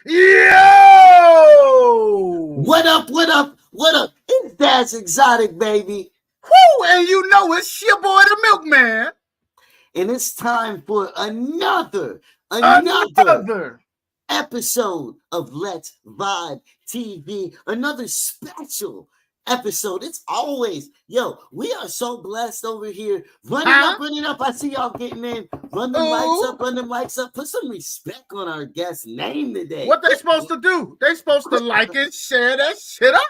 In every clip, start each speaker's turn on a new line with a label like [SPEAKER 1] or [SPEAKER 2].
[SPEAKER 1] Yo!
[SPEAKER 2] What up? What up? What up? It's Dad's Exotic, baby.
[SPEAKER 1] Woo! And you know it's your boy, the Milkman.
[SPEAKER 2] And it's time for another episode of Let's Vibe TV. Another special episode. It's always, we are so blessed over here. Running up. I see y'all getting in. Run them lights up. Put some respect on our guest name today.
[SPEAKER 1] What they supposed to do? They supposed to like and share that shit up.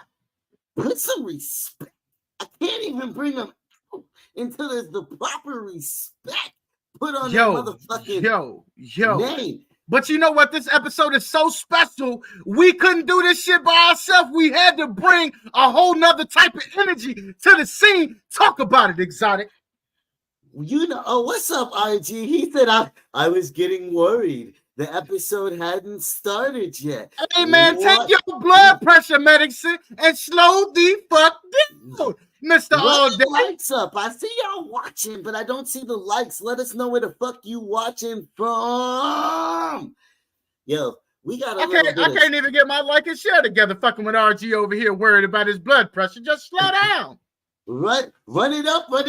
[SPEAKER 2] Put some respect. I can't even bring them out until there's the proper respect put on their motherfucking name.
[SPEAKER 1] But you know what? This episode is so special. We couldn't do this shit by ourselves. We had to bring a whole nother type of energy to the scene. Talk about it, Exotic.
[SPEAKER 2] You know, what's up, RG? He said I was getting worried. The episode hadn't started yet.
[SPEAKER 1] Hey, man, take your blood pressure medicine and slow the fuck down, Mr. All Day.
[SPEAKER 2] Lights up. I see y'all watching, but I don't see the likes. Let us know where the fuck you watching from. Yo, we got I
[SPEAKER 1] can't even get my like and share together fucking with RG over here worried about his blood pressure. Just slow down.
[SPEAKER 2] Run it up. Like,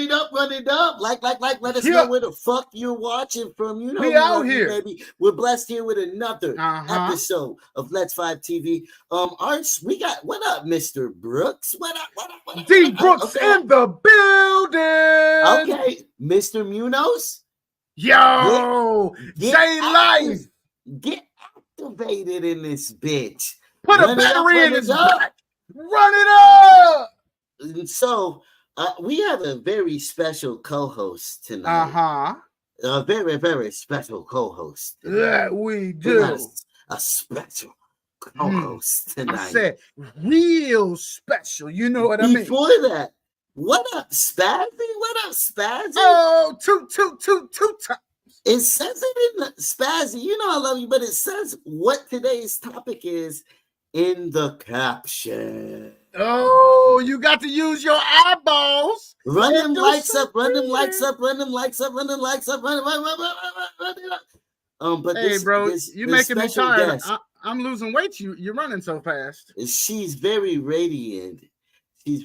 [SPEAKER 2] let us know where the fuck you're watching from. You know,
[SPEAKER 1] we out here,
[SPEAKER 2] baby. We're blessed here with another episode of Let's Vibe TV. Arch, we got, what up, Mr. Brooks? What up?
[SPEAKER 1] D Brooks in the building.
[SPEAKER 2] Okay, Mr. Munoz.
[SPEAKER 1] Yo, J Life.
[SPEAKER 2] Get activated in this bitch.
[SPEAKER 1] Put a battery in his back. Run it up.
[SPEAKER 2] So, we have a very special co-host tonight. A very, very special co-host tonight.
[SPEAKER 1] Yeah, we do.
[SPEAKER 2] A special co-host tonight.
[SPEAKER 1] I said real special. You know what I mean?
[SPEAKER 2] Before that, what up, Spazzy?
[SPEAKER 1] Oh, two times.
[SPEAKER 2] It says it in the Spazzy. You know I love you, but it says what today's topic is in the caption.
[SPEAKER 1] Oh, you got to use your eyeballs.
[SPEAKER 2] Run them likes up. But
[SPEAKER 1] hey, bro, you're making me tired. I'm losing weight. You're running so fast.
[SPEAKER 2] She's very radiant. She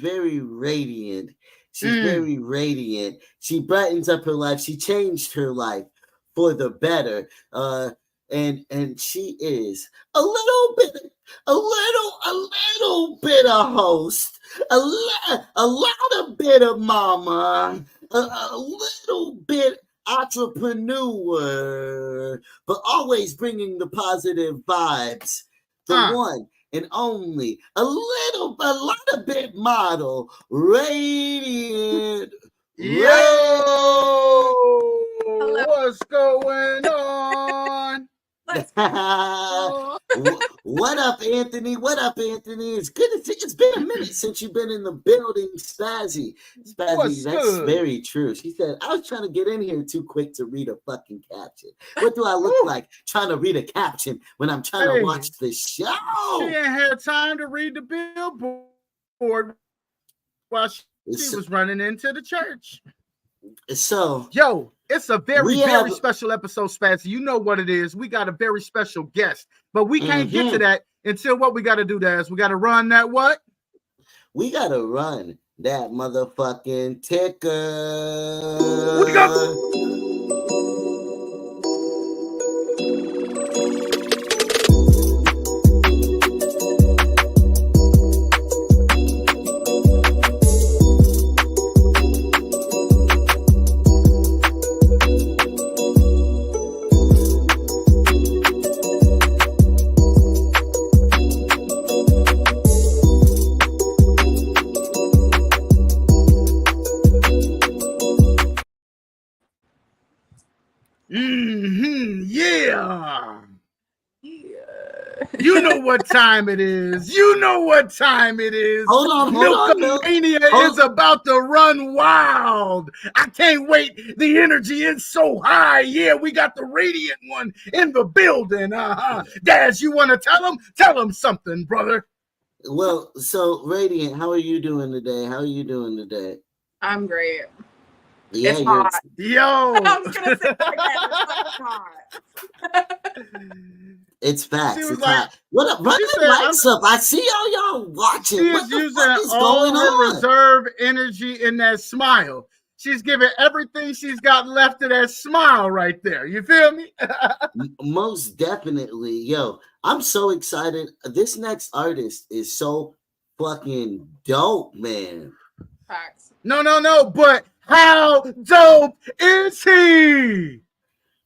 [SPEAKER 2] brightens up her life. She changed her life for the better. And she is a little bit of host, a lot of bit of mama, a little bit entrepreneur, but always bringing the positive vibes. The one and only, a lot of bit model, Raediant.
[SPEAKER 1] Yo, what's going on?
[SPEAKER 2] What up, Anthony? It's good to see. It's been a minute since you've been in the building, Spazzy. That's good. Very true. She said, I was trying to get in here too quick to read a fucking caption. What do I look like trying to read a caption when I'm trying to watch the show?
[SPEAKER 1] She ain't had time to read the billboard while she was running into the church.
[SPEAKER 2] So,
[SPEAKER 1] it's a very special episode, Spazzy. You know what it is. We got a very special guest, but we can't get to that until what we got to do, Daz. We got to run that what?
[SPEAKER 2] We got to run that motherfucking ticker.
[SPEAKER 1] We got You know what time it is. Hold
[SPEAKER 2] on.
[SPEAKER 1] Milkamania is about to run wild. I can't wait. The energy is so high. Yeah, we got the Raediant one in the building. Daz, you want to tell him? Tell him something, brother.
[SPEAKER 2] Well, so Raediant, how are you doing today?
[SPEAKER 3] I'm great.
[SPEAKER 2] Yeah,
[SPEAKER 3] it's
[SPEAKER 2] you're.
[SPEAKER 3] hot.
[SPEAKER 1] Yo.
[SPEAKER 3] I'm just gonna say it again.
[SPEAKER 2] It's facts.
[SPEAKER 1] She was
[SPEAKER 2] It's
[SPEAKER 1] like,
[SPEAKER 2] hot. What up? Run
[SPEAKER 1] she
[SPEAKER 2] the
[SPEAKER 1] said,
[SPEAKER 2] lights up. I see y'all watching.
[SPEAKER 1] she
[SPEAKER 2] What
[SPEAKER 1] is
[SPEAKER 2] the
[SPEAKER 1] using
[SPEAKER 2] fuck is
[SPEAKER 1] all
[SPEAKER 2] going
[SPEAKER 1] her
[SPEAKER 2] on?
[SPEAKER 1] reserve energy in that smile. She's giving everything she's got left of that smile right there. You feel me?
[SPEAKER 2] Most definitely. Yo, I'm so excited. This next artist is so fucking dope, man.
[SPEAKER 3] Facts.
[SPEAKER 1] No. But how dope is he?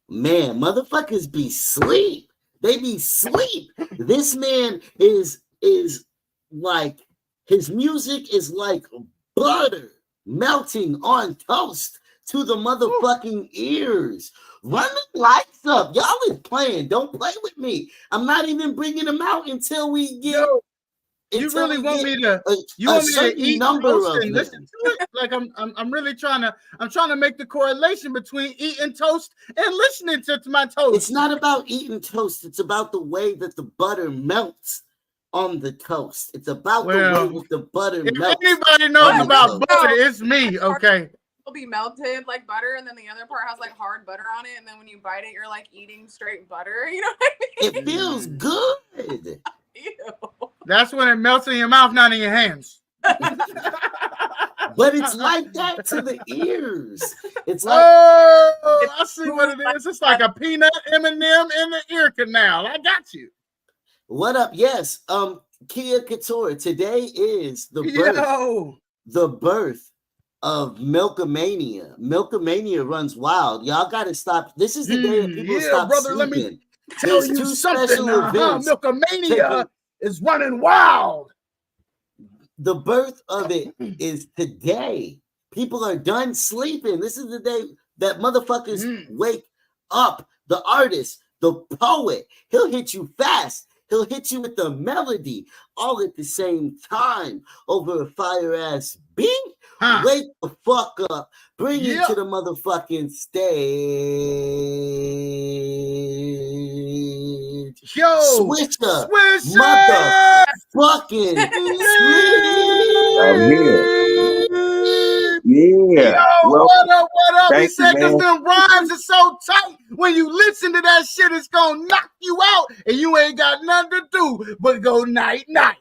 [SPEAKER 2] Man, motherfuckers be sleep. They be sleep. This man is like, his music is like butter melting on toast to the motherfucking ears. Run the lights up. Y'all is playing. Don't play with me. I'm not even bringing them out until we get.
[SPEAKER 1] Yo, you really want me to? You want me to eat
[SPEAKER 2] number
[SPEAKER 1] toast
[SPEAKER 2] of
[SPEAKER 1] and
[SPEAKER 2] them.
[SPEAKER 1] listen to it? Like I'm really trying to make the correlation between eating toast and listening to my toast.
[SPEAKER 2] It's not about eating toast. It's about the way that the butter melts on the toast. It's about the way that the butter melts.
[SPEAKER 1] If anybody knows about butter, it's me. Okay.
[SPEAKER 3] Will be melted like butter, and then the other part has like hard butter on it, and then when you bite it, you're like eating straight butter. You know what I mean?
[SPEAKER 2] It feels good.
[SPEAKER 3] Ew.
[SPEAKER 1] That's when it melts in your mouth, not in your hands.
[SPEAKER 2] But it's like that to the ears. It's like,
[SPEAKER 1] I see what it is. It's like a peanut M&M in the ear canal. I got you.
[SPEAKER 2] What up? Yes. Kia Couture. Today is the birth of Milkamania. Milkamania runs wild. Y'all gotta stop. This is the day that people stop
[SPEAKER 1] brother,
[SPEAKER 2] sleeping.
[SPEAKER 1] Let me tell you something. Milkamania is running wild.
[SPEAKER 2] The birth of it is today. People are done sleeping. This is the day that motherfuckers wake up. The artist, the poet, he'll hit you fast. He'll hit you with the melody all at the same time over a fire ass beat. Wake the fuck up. Bring it to the motherfucking stage.
[SPEAKER 1] Yo,
[SPEAKER 2] Swisher. Motherfucking
[SPEAKER 4] I'm here. Yeah.
[SPEAKER 1] Yo, what up? He said because them rhymes are so tight. When you listen to that shit, it's gonna knock you out, and you ain't got nothing to do but go night night.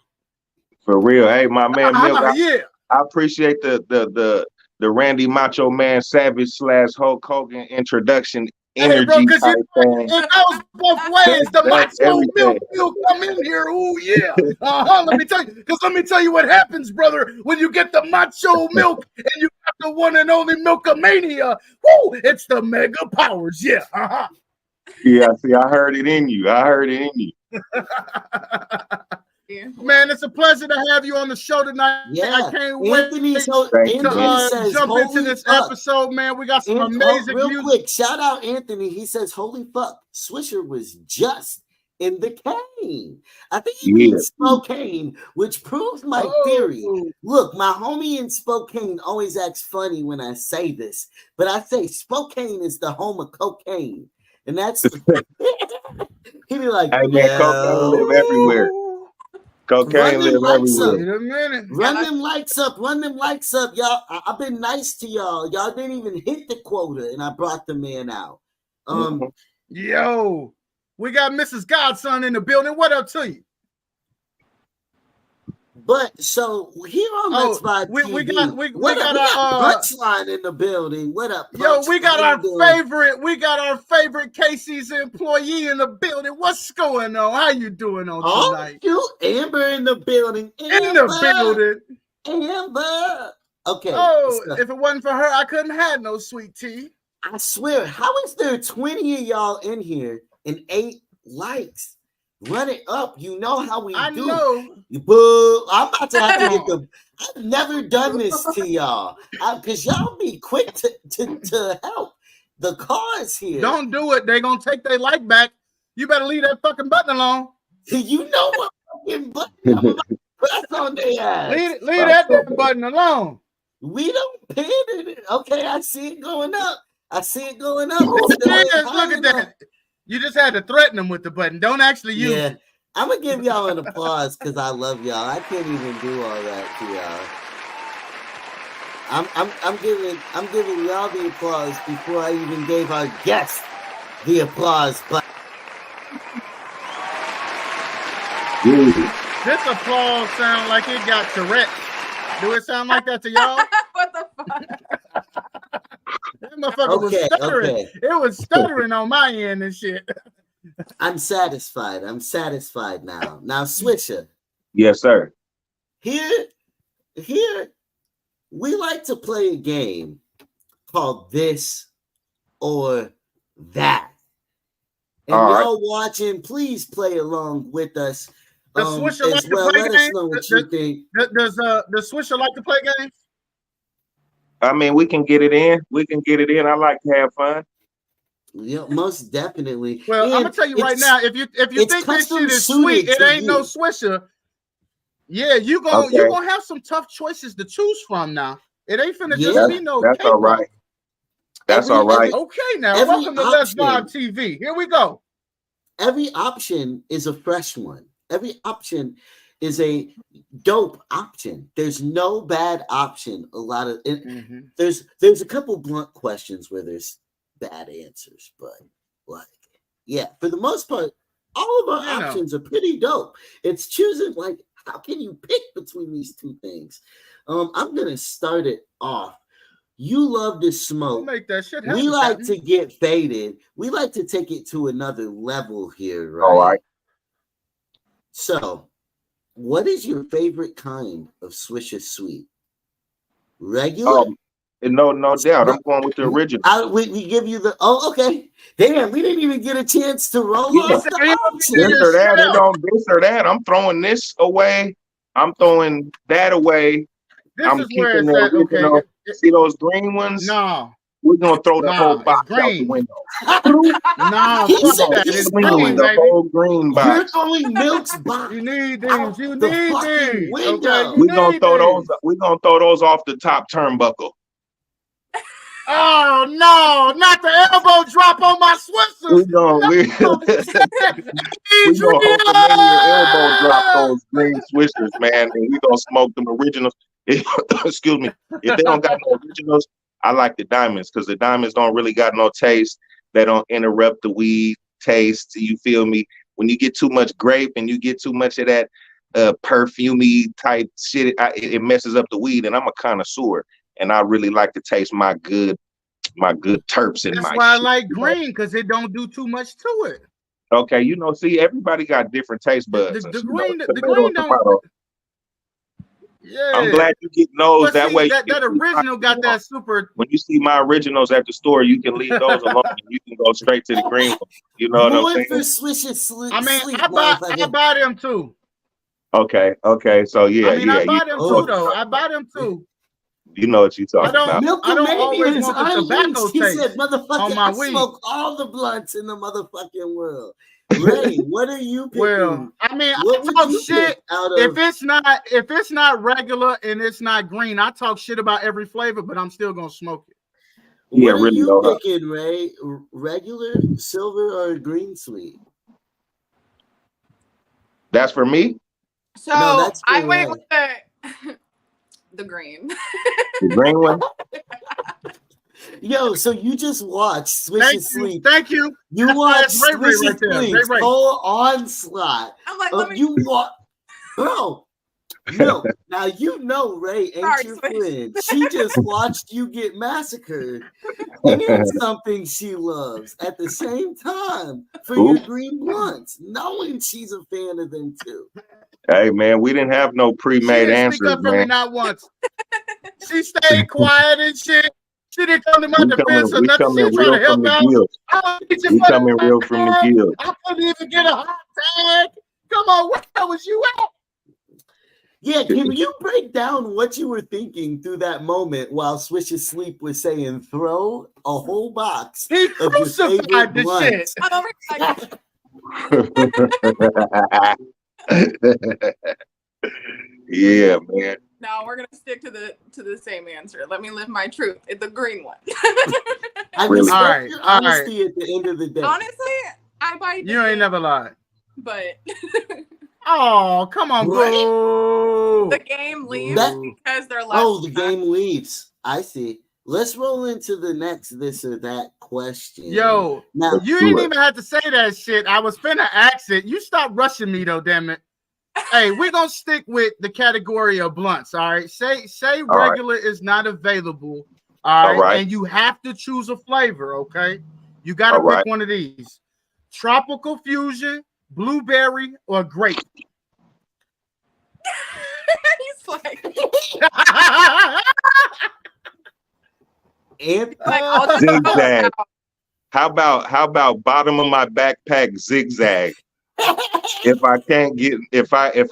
[SPEAKER 4] For real. Hey, my man Milk.
[SPEAKER 1] Yeah.
[SPEAKER 4] I appreciate the Randy Macho Man Savage / Hulk Hogan introduction energy type thing.
[SPEAKER 1] It goes both ways. The Macho Milk will come in here. Oh yeah. Let me tell you what happens, brother, when you get the Macho Milk and you got the one and only Milkamania. Woo! It's the mega powers. Yeah.
[SPEAKER 4] Yeah, see, I heard it in you.
[SPEAKER 1] Man, it's a pleasure to have you on the show tonight.
[SPEAKER 2] Yeah.
[SPEAKER 1] I can't wait
[SPEAKER 2] Anthony
[SPEAKER 1] to jump into this episode, man. We got some amazing
[SPEAKER 2] real
[SPEAKER 1] music.
[SPEAKER 2] Quick, shout out Anthony. He says, holy fuck, Swisher was just in the cane. I think he means Spokane, which proves my theory. Look, my homie in Spokane always acts funny when I say this, but I say Spokane is the home of cocaine. And that's he be like,
[SPEAKER 4] hey man, cocaine live everywhere. Cocaine live everywhere.
[SPEAKER 1] Wait a minute.
[SPEAKER 2] Run them likes up, y'all. I've been nice to y'all. Y'all didn't even hit the quota, and I brought the man out.
[SPEAKER 1] Yo, we got Mrs. Godson in the building. What up to you?
[SPEAKER 2] But so here on Let's Vibe TV, we got Punchline in the building. What up?
[SPEAKER 1] Yo, we got our favorite Casey's employee in the building. What's going on? How you doing on tonight?
[SPEAKER 2] You Amber in the building.
[SPEAKER 1] Amber.
[SPEAKER 2] Okay.
[SPEAKER 1] Oh, if it wasn't for her, I couldn't have no sweet tea.
[SPEAKER 2] I swear, how is there 20 of y'all in here and 8 likes? Run it up. You know how we do.
[SPEAKER 1] I know.
[SPEAKER 2] Boo. I'm about to have to get the. I've never done this to y'all because y'all be quick to help. The cause here.
[SPEAKER 1] Don't do it. They're gonna take their like back. You better leave that fucking button alone.
[SPEAKER 2] You know what fucking button I'm about to press on their ass.
[SPEAKER 1] Leave that damn button alone.
[SPEAKER 2] We don't pin it. Okay, I see it going up.
[SPEAKER 1] Look at that. You just had to threaten them with the button. Don't actually use it.
[SPEAKER 2] I'm going to give y'all an applause because I love y'all. I can't even do all that to y'all. I'm giving y'all the applause before I even gave our guest the applause. But
[SPEAKER 1] this applause sound like it got Tourette's. Do it sound like that to y'all?
[SPEAKER 3] What the fuck?
[SPEAKER 1] That motherfucker was stuttering.
[SPEAKER 2] Okay.
[SPEAKER 1] It was stuttering on my end and shit.
[SPEAKER 2] I'm satisfied. I'm satisfied now. Now, Swisher.
[SPEAKER 4] Yes, sir.
[SPEAKER 2] Here, we like to play a game called This or That. And y'all watching, please play along with us.
[SPEAKER 1] Does Swisher like to play
[SPEAKER 2] Let us know what you think.
[SPEAKER 1] Does Swisher like to play games?
[SPEAKER 4] I mean, we can get it in. I like to have fun.
[SPEAKER 2] Yeah, most definitely.
[SPEAKER 1] Well, I'm gonna tell you right now, if you think this shit is sweet, it ain't no Swisher. Yeah, you gonna have some tough choices to choose from now. It ain't finna just be no.
[SPEAKER 4] That's all right. That's all right.
[SPEAKER 1] Okay, now welcome to Let's Vibe TV. Here we go. Every
[SPEAKER 2] option is a fresh one. Every option is a dope option. There's no bad option. A lot of there's a couple blunt questions where there's bad answers, but like, yeah, for the most part, all of our options are pretty dope. It's choosing, like, how can you pick between these two things? I'm gonna start it off. You love to smoke.
[SPEAKER 1] Make that shit happen,
[SPEAKER 2] we like to get faded. We like to take it to another level here, right?
[SPEAKER 4] All right.
[SPEAKER 2] So, what is your favorite kind of Swisher Sweet? Regular?
[SPEAKER 4] No doubt. I'm going with the original.
[SPEAKER 2] We give you the. Oh, okay. Damn, we didn't even get a chance to roll off the option.
[SPEAKER 4] This or that. I'm throwing this away. I'm throwing that away. I'm keeping the original. Okay. See those green ones?
[SPEAKER 1] No.
[SPEAKER 4] We're gonna throw the whole box out the window.
[SPEAKER 1] No,
[SPEAKER 2] he's
[SPEAKER 4] green, the whole green box.
[SPEAKER 2] You're throwing Milk's box.
[SPEAKER 1] You need these. You need these.
[SPEAKER 4] Okay, we're gonna throw those. We're gonna throw those off the top turnbuckle.
[SPEAKER 1] Oh no, not the elbow drop on my Swisher.
[SPEAKER 4] We're gonna elbow drop those green Swishers, man, and we're gonna smoke them originals. Excuse me. If they don't got no originals, I like the diamonds, because the diamonds don't really got no taste. They don't interrupt the weed taste. You feel me? When you get too much grape and you get too much of that perfumey type shit, it messes up the weed. And I'm a connoisseur, and I really like to taste my good terps in my.
[SPEAKER 1] That's why I like green, because it don't do too much to it.
[SPEAKER 4] Okay, see, everybody got different taste buds.
[SPEAKER 1] The green don't. Yeah.
[SPEAKER 4] I'm glad you get those. That way,
[SPEAKER 1] that original got that super.
[SPEAKER 4] When you see my originals at the store, you can leave those alone and you can go straight to the green one. You know what I'm saying?
[SPEAKER 2] For Swisher Sleep.
[SPEAKER 1] I mean, I buy them too.
[SPEAKER 4] Okay. So yeah,
[SPEAKER 1] I buy them too, though. I buy them too.
[SPEAKER 4] You know what you're talking about.
[SPEAKER 1] I don't always want the tobacco taste.
[SPEAKER 2] He said, "Motherfucker, I smoke all the blunts in the motherfucking world." Ray, what are you picking?
[SPEAKER 1] Well, I mean, I talk shit if it's not regular and it's not green. I talk shit about every flavor, but I'm still gonna smoke it.
[SPEAKER 2] What are you picking, Ray? Regular, silver, or green sweet?
[SPEAKER 4] That's for me.
[SPEAKER 3] So I went with the green.
[SPEAKER 4] The green one.
[SPEAKER 2] Yo, so you just watched Swisher Sleep.
[SPEAKER 1] Thank you.
[SPEAKER 2] You watched Swisher Sleep's whole onslaught.
[SPEAKER 3] I'm like,
[SPEAKER 2] bro. No, now you know Ray ain't your friend. She just watched you get massacred and something she loves at the same time for your green blunts, knowing she's a fan of them too.
[SPEAKER 4] Hey man, we didn't have no pre-made answers,
[SPEAKER 1] speak up for me not once. She stayed quiet and shit. She didn't come to my defense or nothing. She was trying to help out.
[SPEAKER 4] We coming real from the guild.
[SPEAKER 1] I couldn't even get a hot tag. Come on, where was you at?
[SPEAKER 2] Yeah, can you break down what you were thinking through that moment while Swisher Sleep was saying throw a whole box
[SPEAKER 1] he
[SPEAKER 2] of your favorite blunts?
[SPEAKER 4] Yeah, man.
[SPEAKER 3] No, we're gonna stick to the same answer. Let me live my truth. It's the green one.
[SPEAKER 2] I respect your honesty at the end of the day.
[SPEAKER 3] Honestly, I buy.
[SPEAKER 1] You ain't never lied.
[SPEAKER 3] But
[SPEAKER 1] oh, come on, bro.
[SPEAKER 3] The game leaves because they're left.
[SPEAKER 2] Oh, the game leaves. I see. Let's roll into the next this or that question.
[SPEAKER 1] Yo,
[SPEAKER 2] now
[SPEAKER 1] you ain't even had to say that shit. I was finna ask it. You stop rushing me though, damn it. Hey, we're gonna stick with the category of blunts. All right. Say regular is not available. All right. And you have to choose a flavor. Okay. You gotta pick one of these: tropical fusion, blueberry, or grape.
[SPEAKER 3] He's like,
[SPEAKER 4] zigzag. How about bottom of my backpack zigzag? If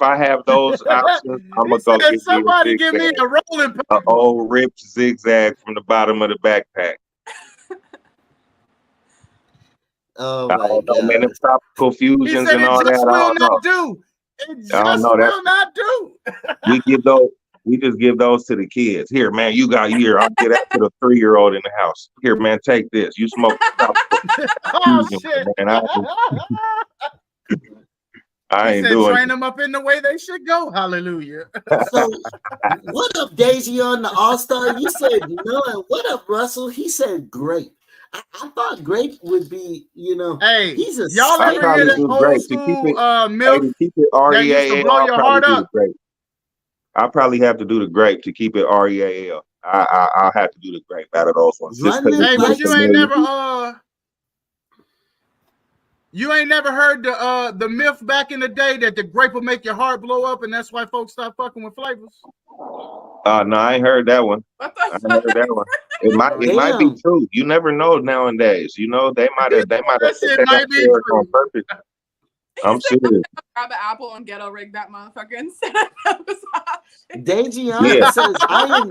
[SPEAKER 4] I have those options, I'm gonna go get
[SPEAKER 1] somebody give me a rolling paper.
[SPEAKER 4] An old ripped zigzag from the bottom of the backpack.
[SPEAKER 2] Oh my God.
[SPEAKER 4] Man, the tropical fusions and all that.
[SPEAKER 1] It just will not do.
[SPEAKER 4] We just give those to the kids. Here, man, I'll get that to the 3-year-old in the house. Here, man, take this. You smoke
[SPEAKER 1] fusion,
[SPEAKER 4] shit. Man, I ain't doing
[SPEAKER 1] train them up in the way they should go. Hallelujah.
[SPEAKER 2] So, what up, Daisy on the All-Star? You said no. And what up, Russell? He said grape. I thought grape would be,
[SPEAKER 1] Hey,
[SPEAKER 2] he's a
[SPEAKER 1] y'all ever hear that old school milk
[SPEAKER 4] to keep it
[SPEAKER 1] that used to blow your heart up?
[SPEAKER 4] I'll probably have to do the grape to keep it REAL. I'll have to do the grape out of those ones.
[SPEAKER 1] Hey, but you ain't never heard the myth back in the day that the grape will make your heart blow up, and that's why folks start fucking with flavors.
[SPEAKER 4] No, I ain't heard that one. I ain't heard that one. It might be true. You never know nowadays. They might have put that there on purpose. I'm serious.
[SPEAKER 3] Grab an apple and ghetto rig that motherfucker instead of those options.
[SPEAKER 2] Dejiana says, I'm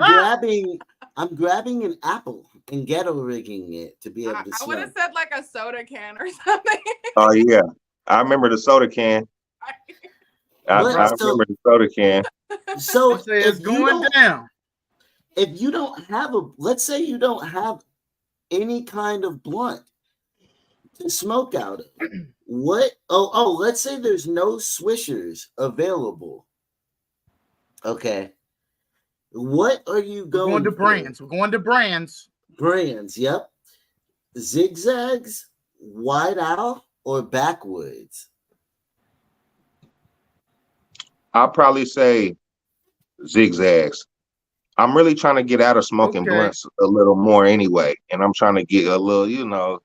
[SPEAKER 2] grabbing an apple and ghetto rigging it to be able to
[SPEAKER 3] I would have said like a soda can or something.
[SPEAKER 4] Oh yeah. I remember the soda can. I remember the soda can.
[SPEAKER 2] So
[SPEAKER 1] it's going down.
[SPEAKER 2] If you don't have let's say you don't have any kind of blunt to smoke out of, let's say there's no swishers available. Okay. What are you going
[SPEAKER 1] to brands? We're going to brands.
[SPEAKER 2] Brands, yep. Zigzags, White Owl, or Backwoods?
[SPEAKER 4] I'll probably say zigzags. I'm really trying to get out of smoking blunts a little more anyway. And I'm trying to get a little,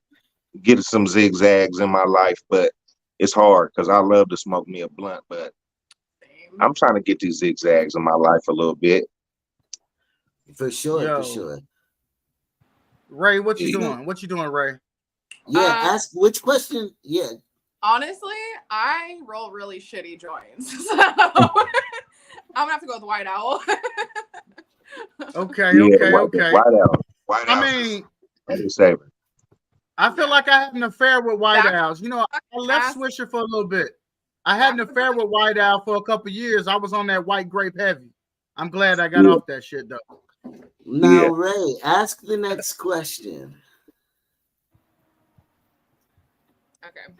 [SPEAKER 4] get some zigzags in my life, but it's hard because I love to smoke me a blunt, but I'm trying to get these zigzags in my life a little bit.
[SPEAKER 2] For sure.
[SPEAKER 1] Ray, what you doing? What you doing, Ray?
[SPEAKER 2] Yeah, ask which question. Yeah.
[SPEAKER 3] Honestly, I roll really shitty joints. So I'm gonna have to go with White Owl.
[SPEAKER 1] Okay.
[SPEAKER 4] White Owl.
[SPEAKER 1] I mean,
[SPEAKER 4] I
[SPEAKER 1] feel like I had an affair with White Owls. I left Swisher for a little bit. I had an affair with White Owl for a couple years. I was on that white grape heavy. I'm glad I got off that shit though.
[SPEAKER 2] Now, Ray, ask the next question.
[SPEAKER 3] Okay.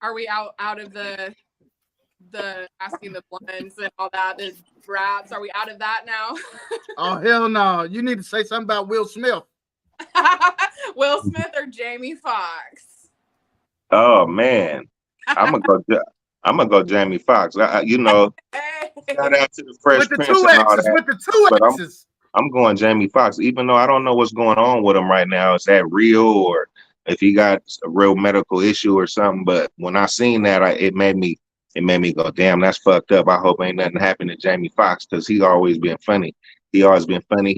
[SPEAKER 3] Are we out of the asking the blends and all that, the raps? Are we out of that now?
[SPEAKER 1] Oh hell no! You need to say something about Will Smith.
[SPEAKER 3] Will Smith or Jamie Foxx?
[SPEAKER 4] Oh man, I'm gonna go Jamie Foxx. Shout out to the Fresh Prince and all that.
[SPEAKER 1] With the two X's.
[SPEAKER 4] I'm going Jamie Foxx, even though I don't know what's going on with him right now. Is that real, or if he got a real medical issue or something? But when I seen that, it made me go, damn, that's fucked up. I hope ain't nothing happened to Jamie Foxx because he always been funny. He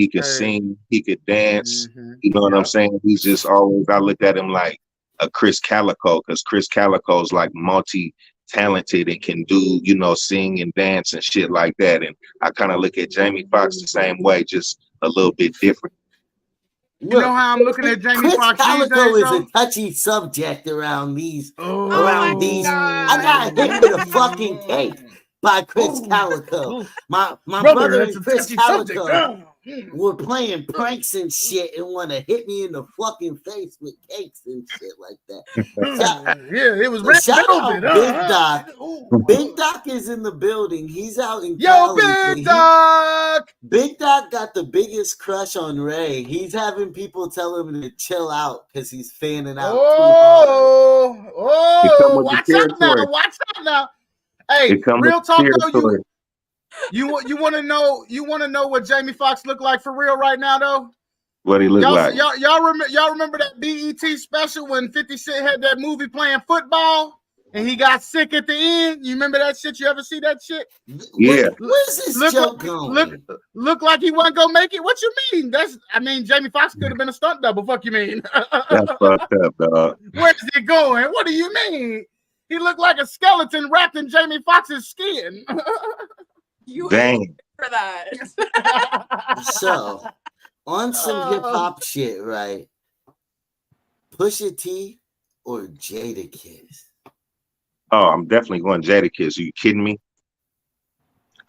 [SPEAKER 4] could sing, he could dance.
[SPEAKER 1] Mm-hmm.
[SPEAKER 4] You know what I'm saying? He's just always. I looked at him like a Chris Calico because Chris Calico's like multi-talented and can do, sing and dance and shit like that. And I kind of look at Jamie Foxx the same way, just a little bit different.
[SPEAKER 1] You know how I'm looking at Jamie Foxx?
[SPEAKER 2] Chris Calico is a touchy subject around these. I got hit with a fucking cake by Chris Calico. My brother and Chris Calico were playing pranks and shit and want to hit me in the fucking face with cakes and shit like that.
[SPEAKER 1] Yeah, it was
[SPEAKER 2] shout out Big Doc Big Doc is in the building. He's out in
[SPEAKER 1] Yo,
[SPEAKER 2] Cali.
[SPEAKER 1] Big Doc!
[SPEAKER 2] Big Doc got the biggest crush on Ray. He's having people tell him to chill out because he's fanning out too hard.
[SPEAKER 1] Watch out now. Watch out now. Hey, real talk though, you want to know what Jamie Foxx look like for real right now though?
[SPEAKER 4] What he look like?
[SPEAKER 1] Y'all remember that BET special when 50 Cent had that movie playing football and he got sick at the end? You remember that shit? You ever see that shit?
[SPEAKER 4] Yeah.
[SPEAKER 2] Where's this joke going?
[SPEAKER 1] Look like he wasn't gonna make it. What you mean? Jamie Foxx could have been a stunt double. Fuck you mean?
[SPEAKER 4] That's fucked up, dog.
[SPEAKER 1] Where's he going? What do you mean? He looked like a skeleton wrapped in Jamie Foxx's skin.
[SPEAKER 3] You
[SPEAKER 4] Dang.
[SPEAKER 3] for that.
[SPEAKER 2] So, on some hip hop shit, right? Pusha T or Jadakiss?
[SPEAKER 4] Oh, I'm definitely going Jadakiss. Are you kidding me?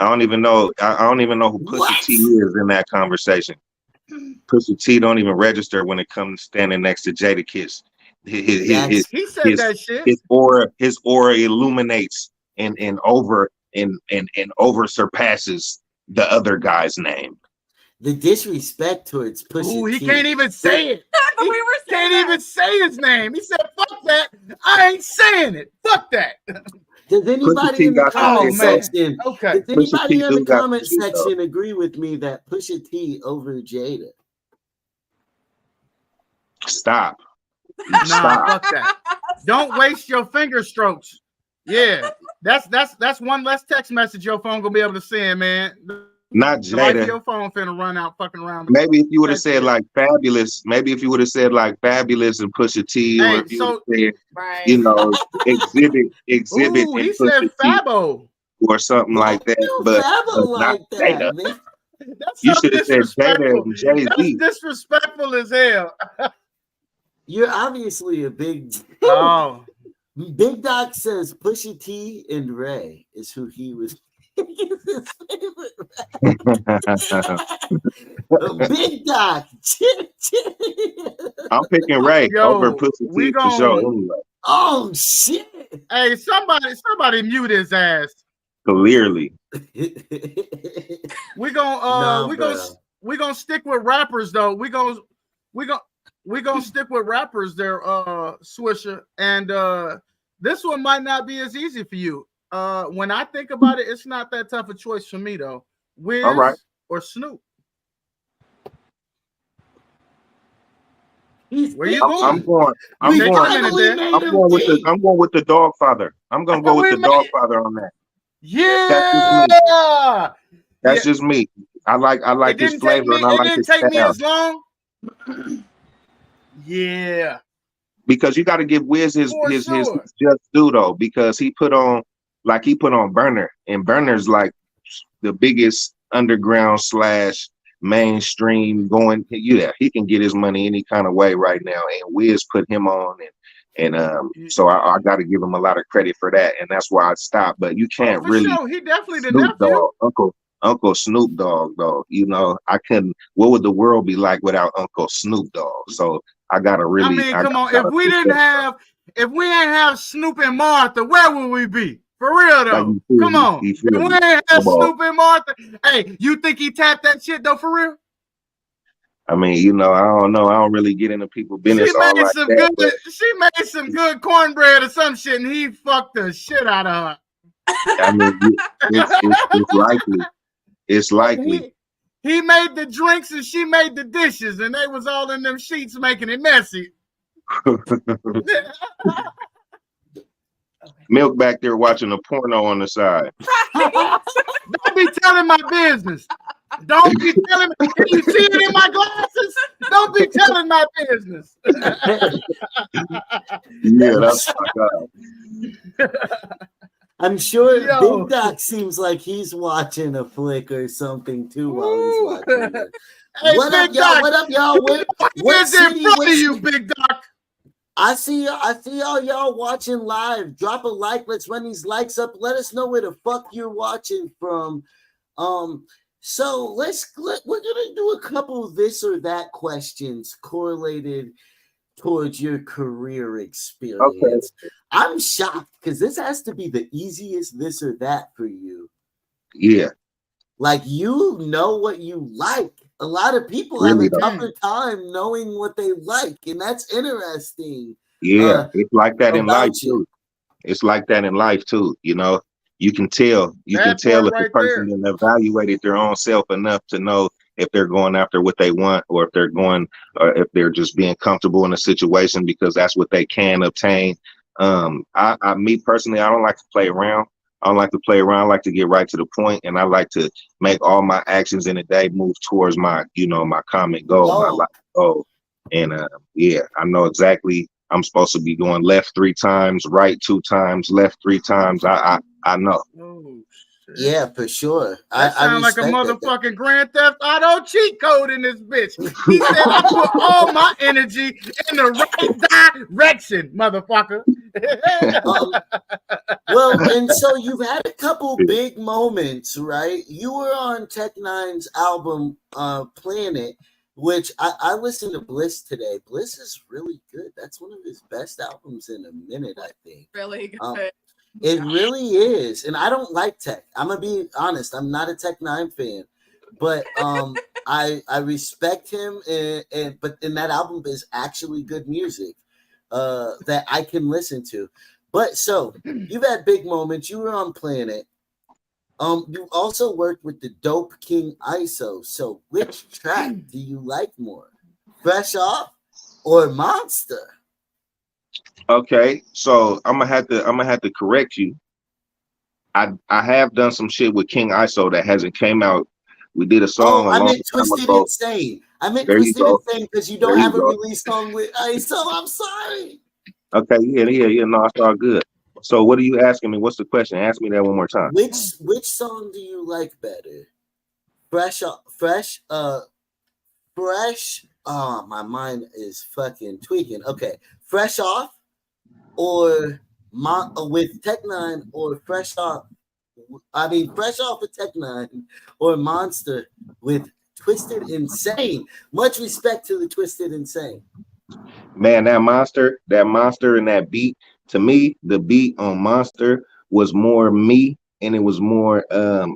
[SPEAKER 4] I don't even know who Pusha T is in that conversation. Pusha T don't even register when it comes to standing next to Jadakiss.
[SPEAKER 1] He said that shit.
[SPEAKER 4] His aura illuminates and over surpasses the other guy's name.
[SPEAKER 2] The disrespect towards Pusha T.
[SPEAKER 1] He can't even say it. He can't even say his name. He said, "Fuck that! I ain't saying it. Fuck that."
[SPEAKER 2] Does anybody in the comment section?
[SPEAKER 1] Okay.
[SPEAKER 2] Does anybody in the comment section agree with me that Pusha T over Jada?
[SPEAKER 4] Stop.
[SPEAKER 1] Nah, fuck that. Don't waste your finger strokes. Yeah, that's one less text message your phone gonna be able to send, man.
[SPEAKER 4] Not Jada.
[SPEAKER 1] Your phone finna run out fucking around.
[SPEAKER 4] Maybe if you would have said like Fabulous, maybe if you would have said like Fabulous and Pusha T, or if you would have said, you know, exhibit.
[SPEAKER 1] Ooh, he said Fabo
[SPEAKER 4] or something like that. But not Jada.
[SPEAKER 2] Man.
[SPEAKER 4] You should have said Jada and Jay-Z.
[SPEAKER 1] That's disrespectful as hell.
[SPEAKER 2] You're obviously a big.
[SPEAKER 1] Oh.
[SPEAKER 2] Big Doc says Pusha T and Ray is who he was. His favorite. Big Doc.
[SPEAKER 4] I'm picking Ray over Pusha T for sure. Anyway.
[SPEAKER 2] Oh shit!
[SPEAKER 1] Hey, somebody mute his ass.
[SPEAKER 4] Clearly.
[SPEAKER 1] we gonna stick with rappers though. We gonna stick with rappers there, Swisher. And this one might not be as easy for you. When I think about it, it's not that tough a choice for me though. Wiz or Snoop? Where you going?
[SPEAKER 4] I'm going with the Dogfather. I'm gonna go with the Dogfather on that.
[SPEAKER 1] Yeah,
[SPEAKER 4] that's just me. I like his flavor and I like his style. It didn't take me as long. Yeah, because you got to give Wiz his just due though, because he put on Burner, and Burner's like the biggest underground / mainstream going. Yeah, he can get his money any kind of way right now, and Wiz put him on, and so I got to give him a lot of credit for that, and that's why I stopped. But you can't really. Sure.
[SPEAKER 1] He definitely the
[SPEAKER 4] Snoop
[SPEAKER 1] nephew.
[SPEAKER 4] Dogg, Uncle Snoop Dogg, though. You know, I couldn't. What would the world be like without Uncle Snoop Dogg? So I gotta really.
[SPEAKER 1] I mean, come on. If we ain't have Snoop and Martha, where would we be? For real though. Come on. If we ain't have Snoop and Martha, hey, you think he tapped that shit though? For real?
[SPEAKER 4] I mean, you know, I don't know. I don't really get into people's business. She
[SPEAKER 1] made some good cornbread or some shit, and he fucked the shit out of her.
[SPEAKER 4] I mean, it's likely. It's likely.
[SPEAKER 1] He made the drinks and she made the dishes, and they was all in them sheets making it messy.
[SPEAKER 4] Milk back there watching a porno on the side.
[SPEAKER 1] Don't be telling my business. Don't be telling me. Can you see it in my glasses? Don't be telling my business.
[SPEAKER 4] Yeah, that's my God.
[SPEAKER 2] I'm sure Big Doc seems like he's watching a flick or something too while he's watching it.
[SPEAKER 1] Hey,
[SPEAKER 2] what up, y'all? What up, y'all?
[SPEAKER 1] What's in front of you, Big Doc?
[SPEAKER 2] I see y'all watching live. Drop a like. Let's run these likes up. Let us know where the fuck you're watching from. So we're gonna do a couple of this or that questions correlated towards your career
[SPEAKER 4] Okay.
[SPEAKER 2] experience. I'm shocked because this has to be the easiest this or that for you.
[SPEAKER 4] Yeah.
[SPEAKER 2] Like, you know what you like. A lot of people have
[SPEAKER 4] Really
[SPEAKER 2] a
[SPEAKER 4] though.
[SPEAKER 2] tougher time knowing what they like, and that's interesting
[SPEAKER 4] Yeah. It's like that in life
[SPEAKER 2] about you.
[SPEAKER 4] too. It's like that in life too. You know, you can tell
[SPEAKER 1] That part
[SPEAKER 4] if a
[SPEAKER 1] right
[SPEAKER 4] person
[SPEAKER 1] there.
[SPEAKER 4] has evaluated their own self enough to know if they're going after what they want, or if they're going, or if they're just being comfortable in a situation because that's what they can obtain. Me personally, I don't like to play around. I don't like to play around. I like to get right to the point, and I like to make all my actions in a day move towards my, my common goal, my
[SPEAKER 2] Oh,
[SPEAKER 4] life goal. And yeah, I know exactly. I'm supposed to be going left 3 times, right 2 times, left 3 times. I know.
[SPEAKER 1] Oh shit.
[SPEAKER 2] yeah, for sure.
[SPEAKER 1] That
[SPEAKER 2] I
[SPEAKER 1] sounds like a
[SPEAKER 2] respect that.
[SPEAKER 1] motherfucking Grand Theft Auto cheat code in this bitch. He said, I put all my energy in the right direction, motherfucker.
[SPEAKER 2] Well, and so you've had a couple big moments, right? You were on Tech Nine's album Planet, which I listened to Bliss today. Bliss is really good. That's one of his best albums in a minute, I think.
[SPEAKER 3] Really good.
[SPEAKER 2] It really is. And I don't like Tech. I'm gonna be honest, I'm not a Tech Nine fan. But I respect him, and that album is actually good music that I can listen to. But so you've had big moments. You were on Planet. You also worked with the Dope King ISO. So which track do you like more? Fresh Off or Monster?
[SPEAKER 4] Okay, so I'm gonna have to correct you. I have done some shit with King ISO that hasn't came out. We did a
[SPEAKER 2] Oh,
[SPEAKER 4] song a
[SPEAKER 2] I
[SPEAKER 4] long
[SPEAKER 2] meant
[SPEAKER 4] time
[SPEAKER 2] Twisted
[SPEAKER 4] ago.
[SPEAKER 2] Insane. I meant
[SPEAKER 4] There you
[SPEAKER 2] Twisted
[SPEAKER 4] go.
[SPEAKER 2] Insane because you
[SPEAKER 4] There
[SPEAKER 2] don't
[SPEAKER 4] you
[SPEAKER 2] have a
[SPEAKER 4] go.
[SPEAKER 2] release song with ISO. I'm sorry.
[SPEAKER 4] Okay, yeah. No, it's all good. So what are you asking me? What's the question? Ask me that one more time.
[SPEAKER 2] Which song do you like better? Fresh. Oh, my mind is fucking tweaking. Okay, Fresh Off or with Tech Nine, or Fresh Off. I mean, Fresh Off with Tech Nine or Monster with Twisted Insane. Much respect to the Twisted Insane.
[SPEAKER 4] Man, that monster and that beat, to me, the beat on Monster was more me, and it was more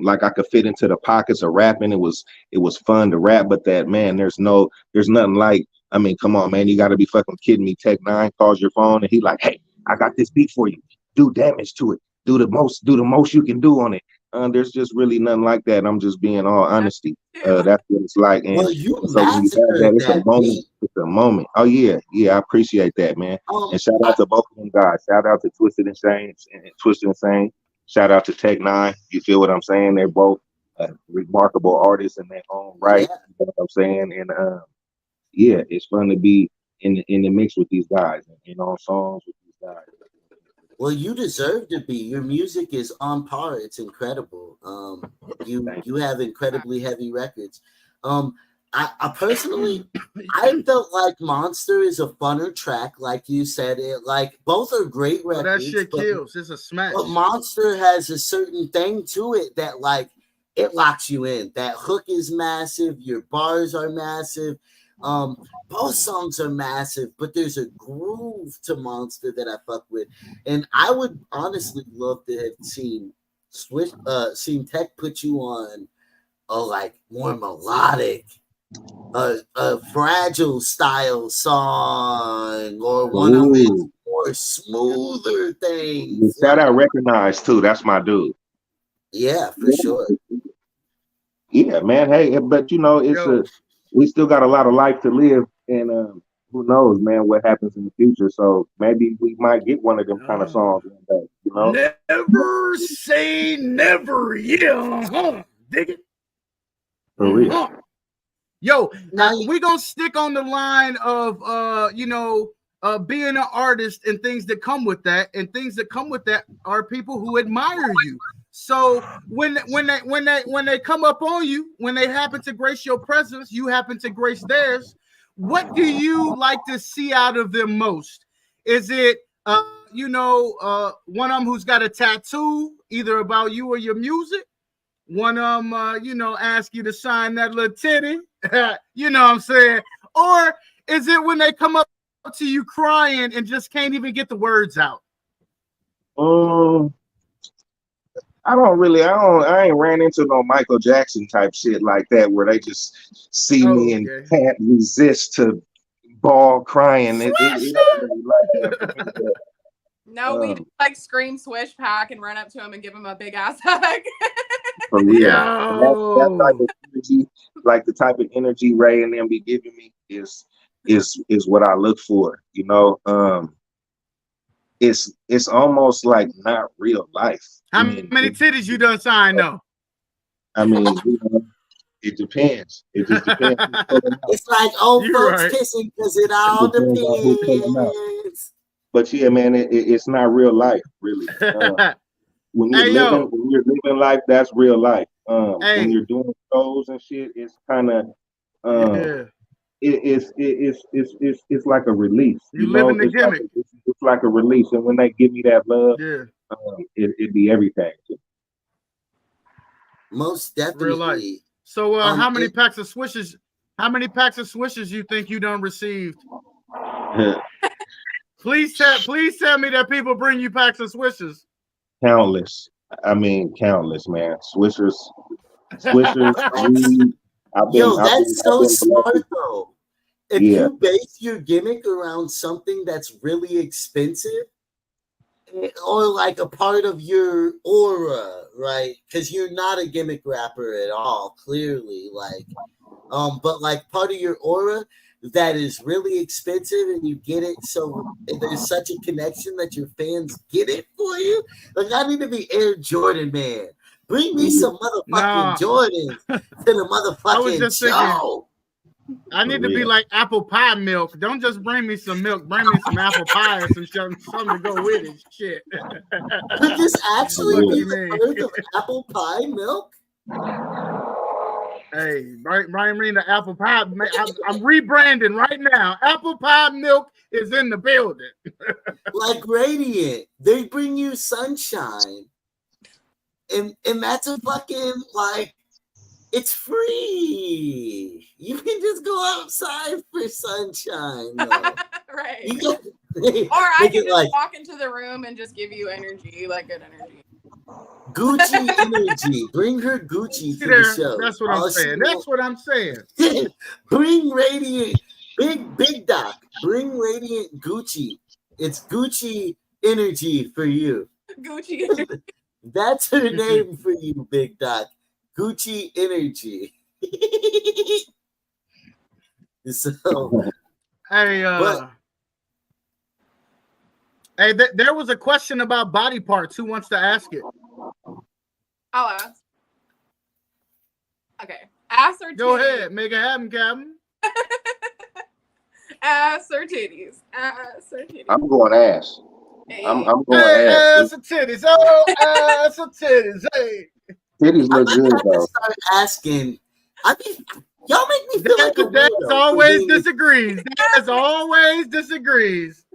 [SPEAKER 4] like I could fit into the pockets of rapping. It was fun to rap, but that, man, there's nothing like, I mean, come on, man, you gotta be fucking kidding me. Tech Nine calls your phone and he like, hey, I got this beat for you. Do damage to it. Do the most you can do on it. There's just really nothing like that. I'm just being all honesty. That's what it's like.
[SPEAKER 2] Well, you
[SPEAKER 4] And so when you have that,
[SPEAKER 2] massacred
[SPEAKER 4] it's a
[SPEAKER 2] that
[SPEAKER 4] moment.
[SPEAKER 2] beat.
[SPEAKER 4] It's a moment. Oh yeah, I appreciate that, man. And shout out to both of them guys. Shout out to Twisted Insane. Shout out to Tech Nine. You feel what I'm saying? They're both remarkable artists in their own right.
[SPEAKER 2] Yeah.
[SPEAKER 4] You know what I'm saying? And yeah, it's fun to be in the mix with these guys and on songs with these guys.
[SPEAKER 2] Well, you deserve to be. Your music is on par. It's incredible. You have incredibly heavy records. I personally, I felt like Monster is a funner track, like you said. It like both are great
[SPEAKER 1] Well,
[SPEAKER 2] records.
[SPEAKER 1] that shit kills. It's a smash.
[SPEAKER 2] But Monster has a certain thing to it that like it locks you in. That hook is massive. Your bars are massive. Both songs are massive, but there's a groove to Monster that I fuck with, and I would honestly love to have seen Tech put you on a like more melodic, a fragile style song, or one of his
[SPEAKER 4] Ooh.
[SPEAKER 2] more smoother things.
[SPEAKER 4] Shout out Recognize too. That's my dude.
[SPEAKER 2] Yeah, for sure.
[SPEAKER 4] Yeah, man. Hey, but we still got a lot of life to live, and who knows, man, what happens in the future. So maybe we might get one of them kind of songs one day, you know?
[SPEAKER 1] Never say never. Yeah, dig it.
[SPEAKER 4] For real.
[SPEAKER 1] Yo,
[SPEAKER 2] Now
[SPEAKER 1] we gonna stick on the line of being an artist and things that come with that, and things that come with that are people who admire you. So when they come up on you, when they happen to grace your presence, you happen to grace theirs. What do you like to see out of them most? Is it one of them who's got a tattoo either about you or your music? One of them, ask you to sign that little titty, you know what I'm saying? Or is it when they come up to you crying and just can't even get the words out?
[SPEAKER 4] I ain't ran into no Michael Jackson type shit like that where they just see me and can't resist to ball crying. It ain't really like that for me.
[SPEAKER 3] No, we just like scream swish pack and run up to him and give him a big ass hug.
[SPEAKER 4] For real. That type of energy, like the type of energy Ray and them be giving me is what I look for, you know. It's almost like not real life.
[SPEAKER 1] How many titties you done signed though?
[SPEAKER 4] I mean, you know, it depends. It just depends.
[SPEAKER 2] It's like old folks kissing because it all depends.
[SPEAKER 4] But yeah, man, it's not real life, really. When you're living life, that's real life. When you're doing shows and shit, it's kind of it's like a release.
[SPEAKER 1] You living the gimmick.
[SPEAKER 4] It's like a release, and when they give me that love, it'd be everything.
[SPEAKER 2] Most definitely.
[SPEAKER 1] Real life. So, how many packs of Swishers? How many packs of Swishers you think you done received? Please tell me that people bring you packs of Swishers.
[SPEAKER 4] Countless. I mean, countless, man. Swishers.
[SPEAKER 2] That's so smart though. If you base your gimmick around something that's really expensive, or like a part of your aura, right? Because you're not a gimmick rapper at all, clearly. Like, but like part of your aura that is really expensive, and you get it. So there's such a connection that your fans get it for you. Like, I need to be Air Jordan, man. Bring me some motherfucking Jordans to the motherfucking show.
[SPEAKER 1] I need to be like apple pie milk. Don't just bring me some milk. Bring me some apple pie or something to go with it. Shit.
[SPEAKER 2] Could this actually be the birth of apple pie milk?
[SPEAKER 1] Hey, Brian Reed, the apple pie. I'm rebranding right now. Apple pie milk is in the building.
[SPEAKER 2] Like Raediant, they bring you sunshine, and that's a fucking like. It's free. You can just go outside for sunshine.
[SPEAKER 3] Right.
[SPEAKER 2] Or
[SPEAKER 3] I can just walk into the room and just give you energy, like good energy.
[SPEAKER 2] Gucci energy. Bring her Gucci to the show.
[SPEAKER 1] That's what I'm saying. That's what I'm saying.
[SPEAKER 2] Bring Raediant. Big Doc. Bring Raediant Gucci. It's Gucci energy for you.
[SPEAKER 3] Gucci energy.
[SPEAKER 2] That's her name for you, Big Doc. Gucci energy. So,
[SPEAKER 1] there was a question about body parts. Who wants to ask it?
[SPEAKER 3] I'll ask. Okay. Ass or titties?
[SPEAKER 1] Go ahead. Make it happen, Captain.
[SPEAKER 3] Ass or titties? Ass or titties?
[SPEAKER 4] I'm going ass.
[SPEAKER 3] Hey.
[SPEAKER 4] I'm going ass.
[SPEAKER 1] Ass or titties. Oh, ass or titties. Hey.
[SPEAKER 4] Titties look good though.
[SPEAKER 2] Start asking. I mean, y'all make me feel like a
[SPEAKER 1] Daz always disagrees. Daz always disagrees.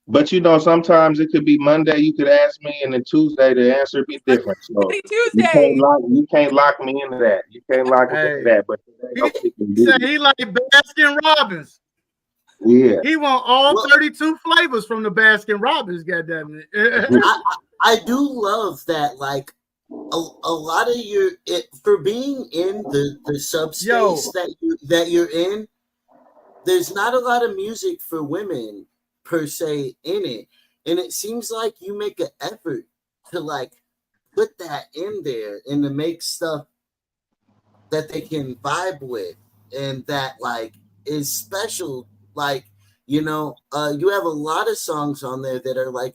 [SPEAKER 4] But you know, sometimes it could be Monday. You could ask me, and then Tuesday the answer be different. So
[SPEAKER 3] Tuesday.
[SPEAKER 4] You can't lock me into that. You can't lock me into that. But
[SPEAKER 1] he like Baskin Robbins.
[SPEAKER 4] Yeah.
[SPEAKER 1] He want all 32 flavors from the Baskin Robbins. Goddamn it.
[SPEAKER 2] I do love that. Like. A lot of for being in the subspace that you're in, there's not a lot of music for women per se in it, and it seems like you make an effort to like put that in there and to make stuff that they can vibe with and that like is special. Like, you know, you have a lot of songs on there that are like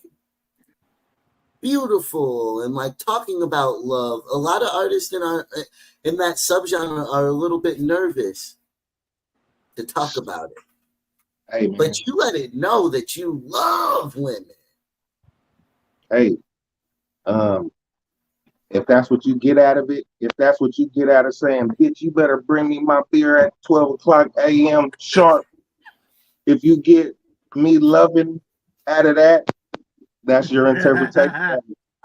[SPEAKER 2] beautiful and like talking about love. A lot of artists in that subgenre are a little bit nervous to talk about it.
[SPEAKER 4] Hey, man.
[SPEAKER 2] But you let it know that you love women.
[SPEAKER 4] Hey, if that's what you get out of it, if that's what you get out of saying, bitch, you better bring me my beer at 12 o'clock a.m. sharp. If you get me loving out of that, that's your interpretation.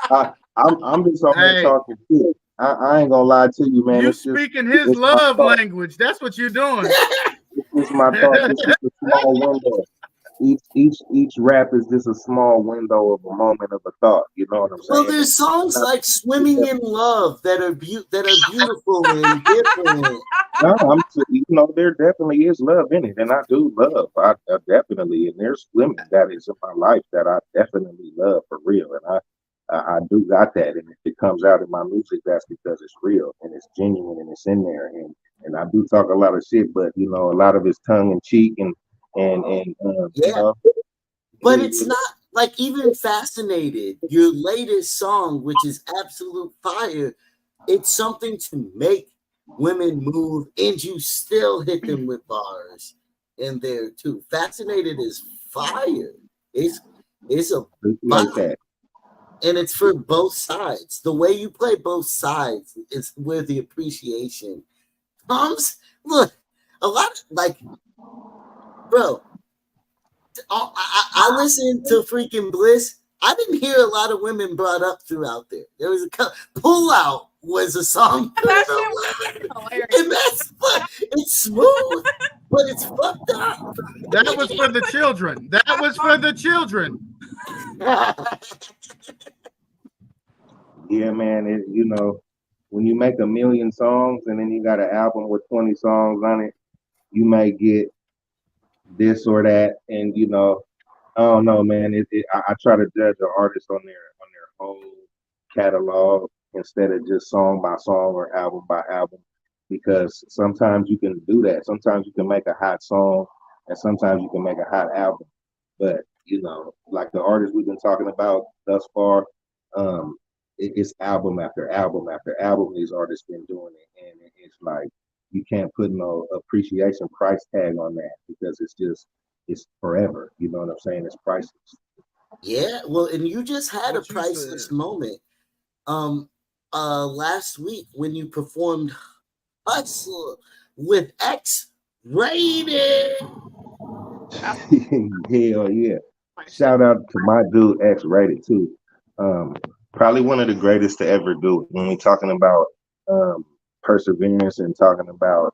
[SPEAKER 4] I'm just on here talking shit. I ain't gonna lie to you, man.
[SPEAKER 1] You speaking his love language. That's what you're doing.
[SPEAKER 4] just my thoughts. It's just a small window. Each rap is just a small window of a moment of a thought. You know what I'm
[SPEAKER 2] Well,
[SPEAKER 4] saying?
[SPEAKER 2] there's songs like "Swimming in Love" that are beautiful and different.
[SPEAKER 4] No, you know, there definitely is love in it, and I do love. I definitely, and there's women that is in my life that I definitely love for real, and I do got that, and if it comes out in my music, that's because it's real and it's genuine and it's in there, and I do talk a lot of shit, but you know, a lot of it's tongue in cheek and you
[SPEAKER 2] Yeah,
[SPEAKER 4] know,
[SPEAKER 2] but it's not like even "Fascinated," your latest song, which is absolute fire. It's something to make women move, and you still hit them with bars in there too. "Fascinated" is fire. It's a
[SPEAKER 4] appreciate
[SPEAKER 2] vibe,
[SPEAKER 4] that.
[SPEAKER 2] and it's for both sides. The way you play both sides is where the appreciation comes. Look, a lot of like, bro. I listened to freaking Bliss. I didn't hear a lot of women brought up throughout there. There was Pull Out was a song.
[SPEAKER 3] That shit was hilarious.
[SPEAKER 2] And it's smooth, but it's fucked up.
[SPEAKER 1] That was for the children. That was for the children.
[SPEAKER 4] Yeah, man. You know, when you make 1,000,000 songs and then you got an album with 20 songs on it, you may get this or that, and you know, I don't know, man. I try to judge an artist on their whole catalog instead of just song by song or album by album, because sometimes you can do that. Sometimes you can make a hot song, and sometimes you can make a hot album. But you know, like the artists we've been talking about thus far, it's album after album after album. These artists been doing it, and it's like you can't put no appreciation price tag on that because it's forever. You know what I'm saying? It's priceless.
[SPEAKER 2] Yeah, well, and you just had a priceless moment last week when you performed Hustle with X-Rated.
[SPEAKER 4] Hell yeah. Shout out to my dude X-Rated too. Probably one of the greatest to ever do it. When we're talking about perseverance and talking about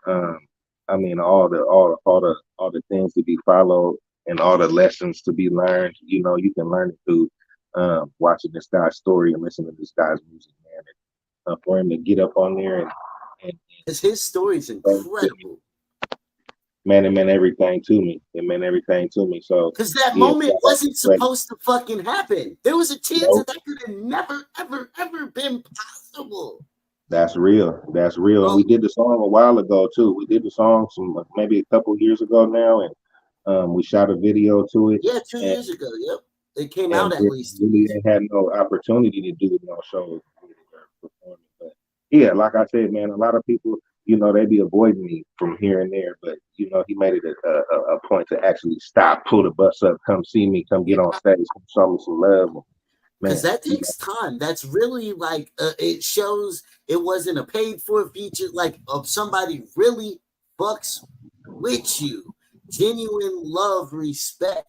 [SPEAKER 4] I mean all the things to be followed and all the lessons to be learned. You know, you can learn it through watching this guy's story and listening to this guy's music, man. And, for him to get up on there and
[SPEAKER 2] his story is incredible.
[SPEAKER 4] Man, it meant everything to me. It meant everything to me. So
[SPEAKER 2] because that moment wasn't supposed to fucking happen. There was a chance that could have never, ever been possible.
[SPEAKER 4] That's real. That's real. And we did the song a while ago too. We did the song maybe a couple years ago now, and we shot a video to it.
[SPEAKER 2] Yeah, 2 years ago. Yep, it came out at least.
[SPEAKER 4] Really ain't had no opportunity to do no shows. But yeah, like I said, man, a lot of people, you know, they be avoiding me from here and there, but you know, he made it a point to actually stop, pull the bus up, come see me, come get on stage, come show me some love.
[SPEAKER 2] Because that takes time. That's really like it shows it wasn't a paid for feature, like of somebody really fucks with you. Genuine love, respect.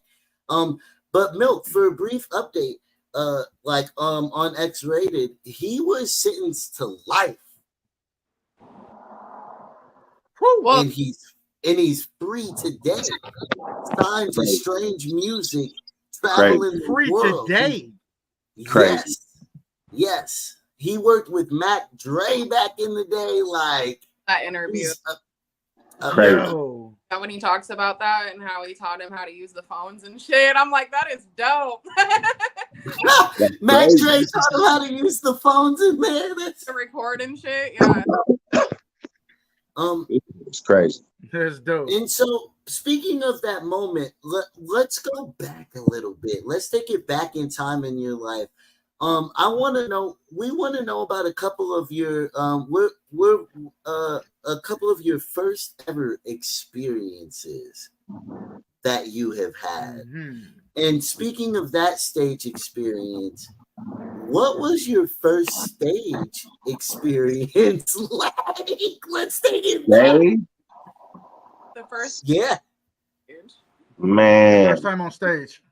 [SPEAKER 2] But Milk, for a brief update, on X-Rated, he was sentenced to life.
[SPEAKER 3] Well,
[SPEAKER 2] and he's free today. Signed to Strange Music, traveling
[SPEAKER 1] free
[SPEAKER 2] the world.
[SPEAKER 1] Today.
[SPEAKER 2] Yes. He worked with Mac Dre back in the day. Like
[SPEAKER 3] that interview. When he talks about that and how he taught him how to use the phones and shit, I'm like, that is dope.
[SPEAKER 2] Mac Dre taught him how to use the phones and
[SPEAKER 3] to record and shit. Yeah.
[SPEAKER 4] It's crazy.
[SPEAKER 1] That's dope.
[SPEAKER 2] And so, speaking of that moment, let's go back a little bit. Let's take it back in time in your life. We want to know about a couple of your a couple of your first ever experiences that you have had. Mm-hmm. And speaking of that stage experience, what was your first stage experience like? Let's take it back.
[SPEAKER 3] The first,
[SPEAKER 2] yeah,
[SPEAKER 4] man.
[SPEAKER 1] First time on stage.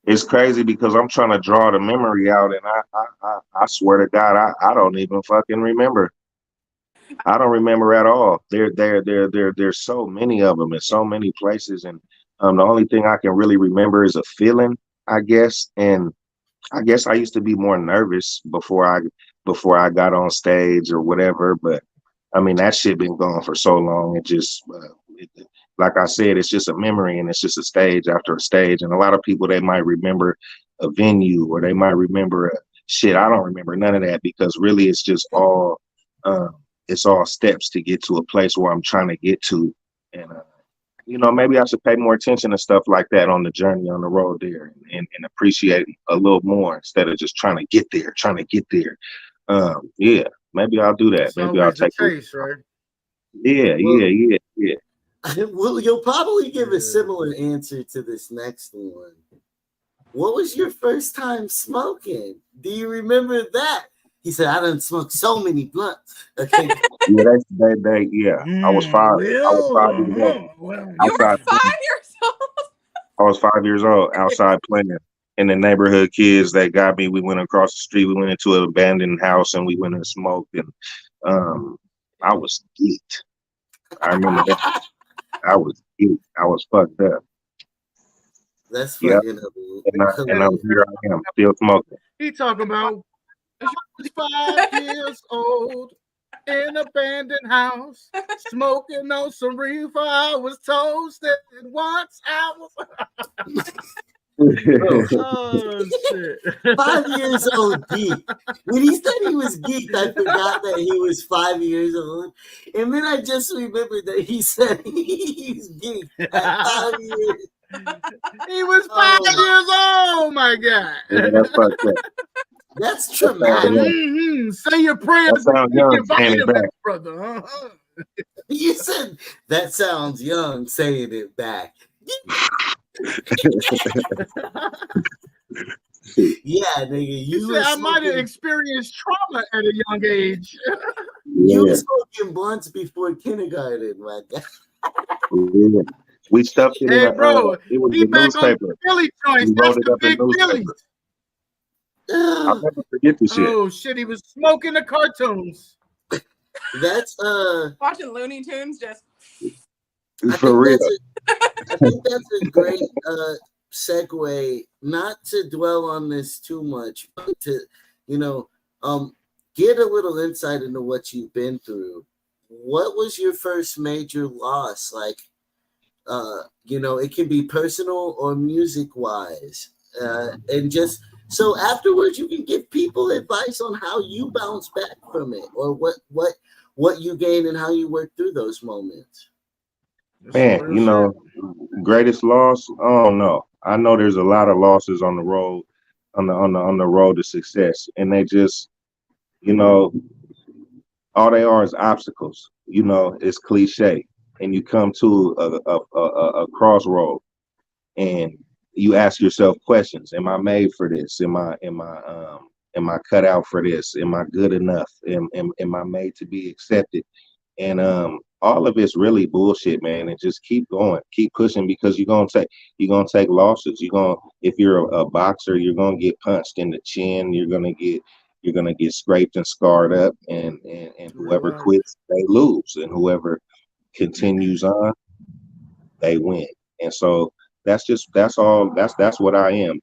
[SPEAKER 4] It's crazy because I'm trying to draw the memory out, and I swear to God, I don't even fucking remember. I don't remember at all. There's so many of them in so many places, and the only thing I can really remember is a feeling, I guess. And I guess I used to be more nervous before I got on stage or whatever. But I mean, that shit been gone for so long. It just like I said, it's just a memory, and it's just a stage after a stage. And a lot of people, they might remember a venue, or they might remember shit. I don't remember none of that, because really it's all steps to get to a place where I'm trying to get to. And maybe I should pay more attention to stuff like that on the journey, on the road there, and appreciate a little more, instead of just trying to get there. Yeah, maybe I'll do that.
[SPEAKER 1] It's
[SPEAKER 4] Maybe I'll
[SPEAKER 1] always the
[SPEAKER 4] take
[SPEAKER 1] case, right?
[SPEAKER 4] Yeah, yeah.
[SPEAKER 2] Well, you'll probably give a similar answer to this next one. What was your first time smoking? Do you remember that? He said, "I done smoked so many blunts." Okay.
[SPEAKER 4] Yeah, I was 5. I was 5 years old.
[SPEAKER 3] You were
[SPEAKER 4] Outside
[SPEAKER 3] 5 years old.
[SPEAKER 4] I was 5 years old, outside playing. And the neighborhood kids that got me, we went across the street. We went into an abandoned house, and we went and smoked. And I was geeked. I remember that. I was geeked. I was fucked up.
[SPEAKER 2] That's fucking
[SPEAKER 4] and here I am, still smoking.
[SPEAKER 1] He talking about I was 5 years old in an abandoned house, smoking on some reefer. I was toasted once. I was. Oh shit!
[SPEAKER 2] 5 years old, geek. When he said he was geeked, I forgot that he was 5 years old, and then I just remembered that he said he's geeked at 5 years.
[SPEAKER 1] He was 5 years old. My God,
[SPEAKER 4] Yeah, that's fucked up.
[SPEAKER 2] That's traumatic.
[SPEAKER 1] Mm-hmm. Say your prayers.
[SPEAKER 4] That sounds young, saying it back.
[SPEAKER 1] Brother. Uh-huh.
[SPEAKER 2] You said that sounds young, saying it back. Yeah, nigga.
[SPEAKER 1] You said I might have experienced trauma at a young age.
[SPEAKER 2] You were smoking blunts before kindergarten, my guy.
[SPEAKER 4] Yeah. We stuffed it in
[SPEAKER 1] bro,
[SPEAKER 4] it was
[SPEAKER 1] he
[SPEAKER 4] the
[SPEAKER 1] back
[SPEAKER 4] newspaper.
[SPEAKER 1] on the Philly joints. That's the big Philly.
[SPEAKER 4] I'll never forget this shit.
[SPEAKER 1] Oh shit, he was smoking the cartoons.
[SPEAKER 2] That's
[SPEAKER 3] watching Looney Tunes just
[SPEAKER 4] for real.
[SPEAKER 2] I think that's a great segue, not to dwell on this too much, but to get a little insight into what you've been through. What was your first major loss? Like it can be personal or music wise, and just so afterwards you can give people advice on how you bounce back from it, or what you gain and how you work through those moments.
[SPEAKER 4] Man, greatest loss. I don't know. I know there's a lot of losses on the road, on the road to success, and they just, all they are is obstacles. It's cliche, and you come to a crossroad, and you ask yourself questions: Am I made for this? Am I cut out for this? Am I good enough? Am I made to be accepted? And all of it's really bullshit, man. And just keep going, keep pushing, because you're gonna take losses. If you're a boxer, you're gonna get punched in the chin. You're gonna get scraped and scarred up. And whoever quits, they lose, and whoever continues on, they win. And so that's what I am.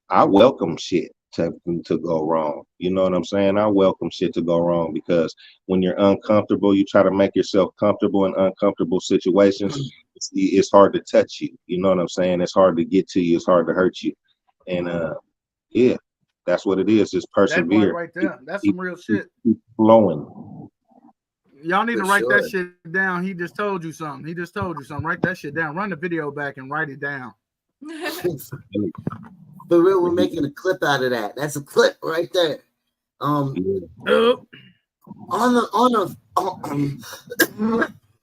[SPEAKER 4] I welcome shit to go wrong. You know what I'm saying? I welcome shit to go wrong, because when you're uncomfortable, you try to make yourself comfortable in uncomfortable situations. It's hard to touch you. You know what I'm saying? It's hard to get to you. It's hard to hurt you. And yeah, that's what it is. Just persevere.
[SPEAKER 1] That right there. That's some real shit.
[SPEAKER 4] Keep flowing.
[SPEAKER 1] Y'all need to write that shit down. He just told you something. Write that shit down. Run the video back and write it down.
[SPEAKER 2] For real, we're making a clip out of that. That's a clip right there. On the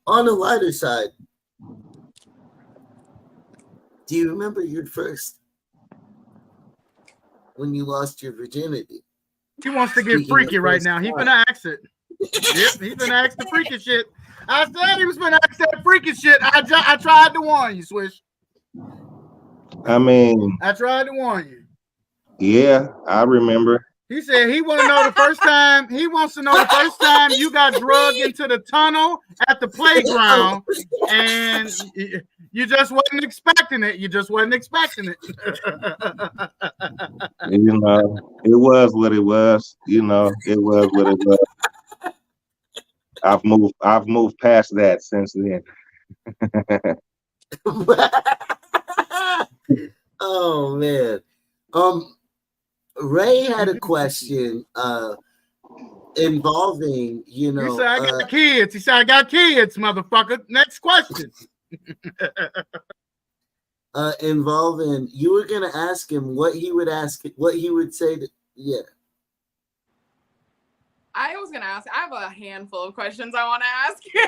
[SPEAKER 2] lighter side, do you remember your first when you lost your virginity?
[SPEAKER 1] He wants to get freaky right now. He finna ask it. Yep, he finna ask the freaky shit. I said he was finna ask that freaky shit. I tried to warn you, Swish.
[SPEAKER 4] I mean,
[SPEAKER 1] I tried to warn you.
[SPEAKER 4] Yeah, I remember.
[SPEAKER 1] He said he want to know the first time. He wants to know the first time you got drugged into the tunnel at the playground, and you just wasn't expecting it. You just wasn't expecting it.
[SPEAKER 4] You know, it was what it was. You know, it was what it was. I've moved past that since then.
[SPEAKER 2] Oh man. Ray had a question involving, you know.
[SPEAKER 1] He said, I got kids. He said, I got kids, motherfucker. Next question.
[SPEAKER 2] Involving, you were gonna ask him what he would say to, yeah.
[SPEAKER 3] I was gonna ask. I have a handful of questions I want to ask you.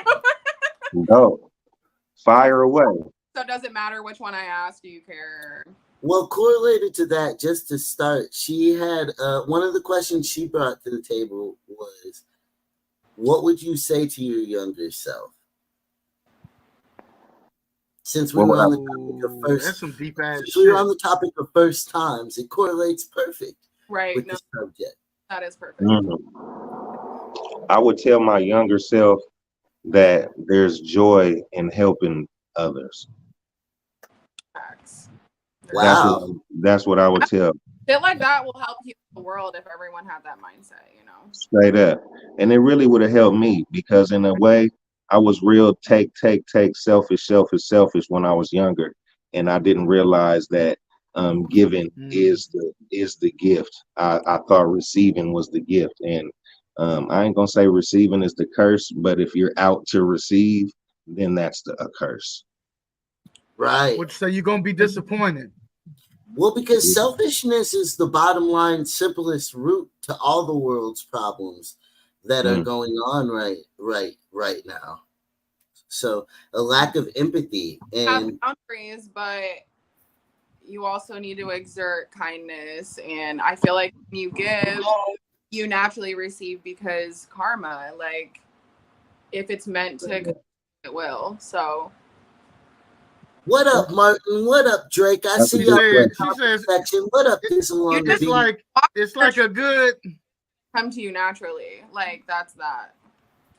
[SPEAKER 4] No, fire away.
[SPEAKER 3] So does it matter which one I ask? Do you care?
[SPEAKER 2] Well, correlated to that, just to start, she had one of the questions she brought to the table was, what would you say to your younger self? Since we were on the topic of first,
[SPEAKER 1] that's some deep ass
[SPEAKER 2] shit. We were on the topic of first times. It correlates perfect,
[SPEAKER 3] right?
[SPEAKER 2] With the subject.
[SPEAKER 3] That is perfect.
[SPEAKER 4] I would tell my younger self that there's joy in helping others.
[SPEAKER 3] Facts.
[SPEAKER 2] Wow,
[SPEAKER 4] that's what I would tell.
[SPEAKER 3] Shit like that will help heal the world if everyone had that mindset, you know.
[SPEAKER 4] Straight up, and it really would have helped me because in a way, I was real take, selfish when I was younger, and I didn't realize that giving is the gift. I thought receiving was the gift, and I ain't gonna say receiving is the curse, but if you're out to receive, then that's a curse.
[SPEAKER 2] Right.
[SPEAKER 1] So you're gonna be disappointed.
[SPEAKER 2] Well, because selfishness is the bottom line, simplest root to all the world's problems that are going on right now. So a lack of empathy and
[SPEAKER 3] boundaries, but you also need to exert kindness. And I feel like when you give, you naturally receive because karma, like if it's meant to, it will. So.
[SPEAKER 2] What up, Martin? What up, Drake? I see you in the comment section. What up,
[SPEAKER 1] it's like a good
[SPEAKER 3] come to you naturally. Like that's that.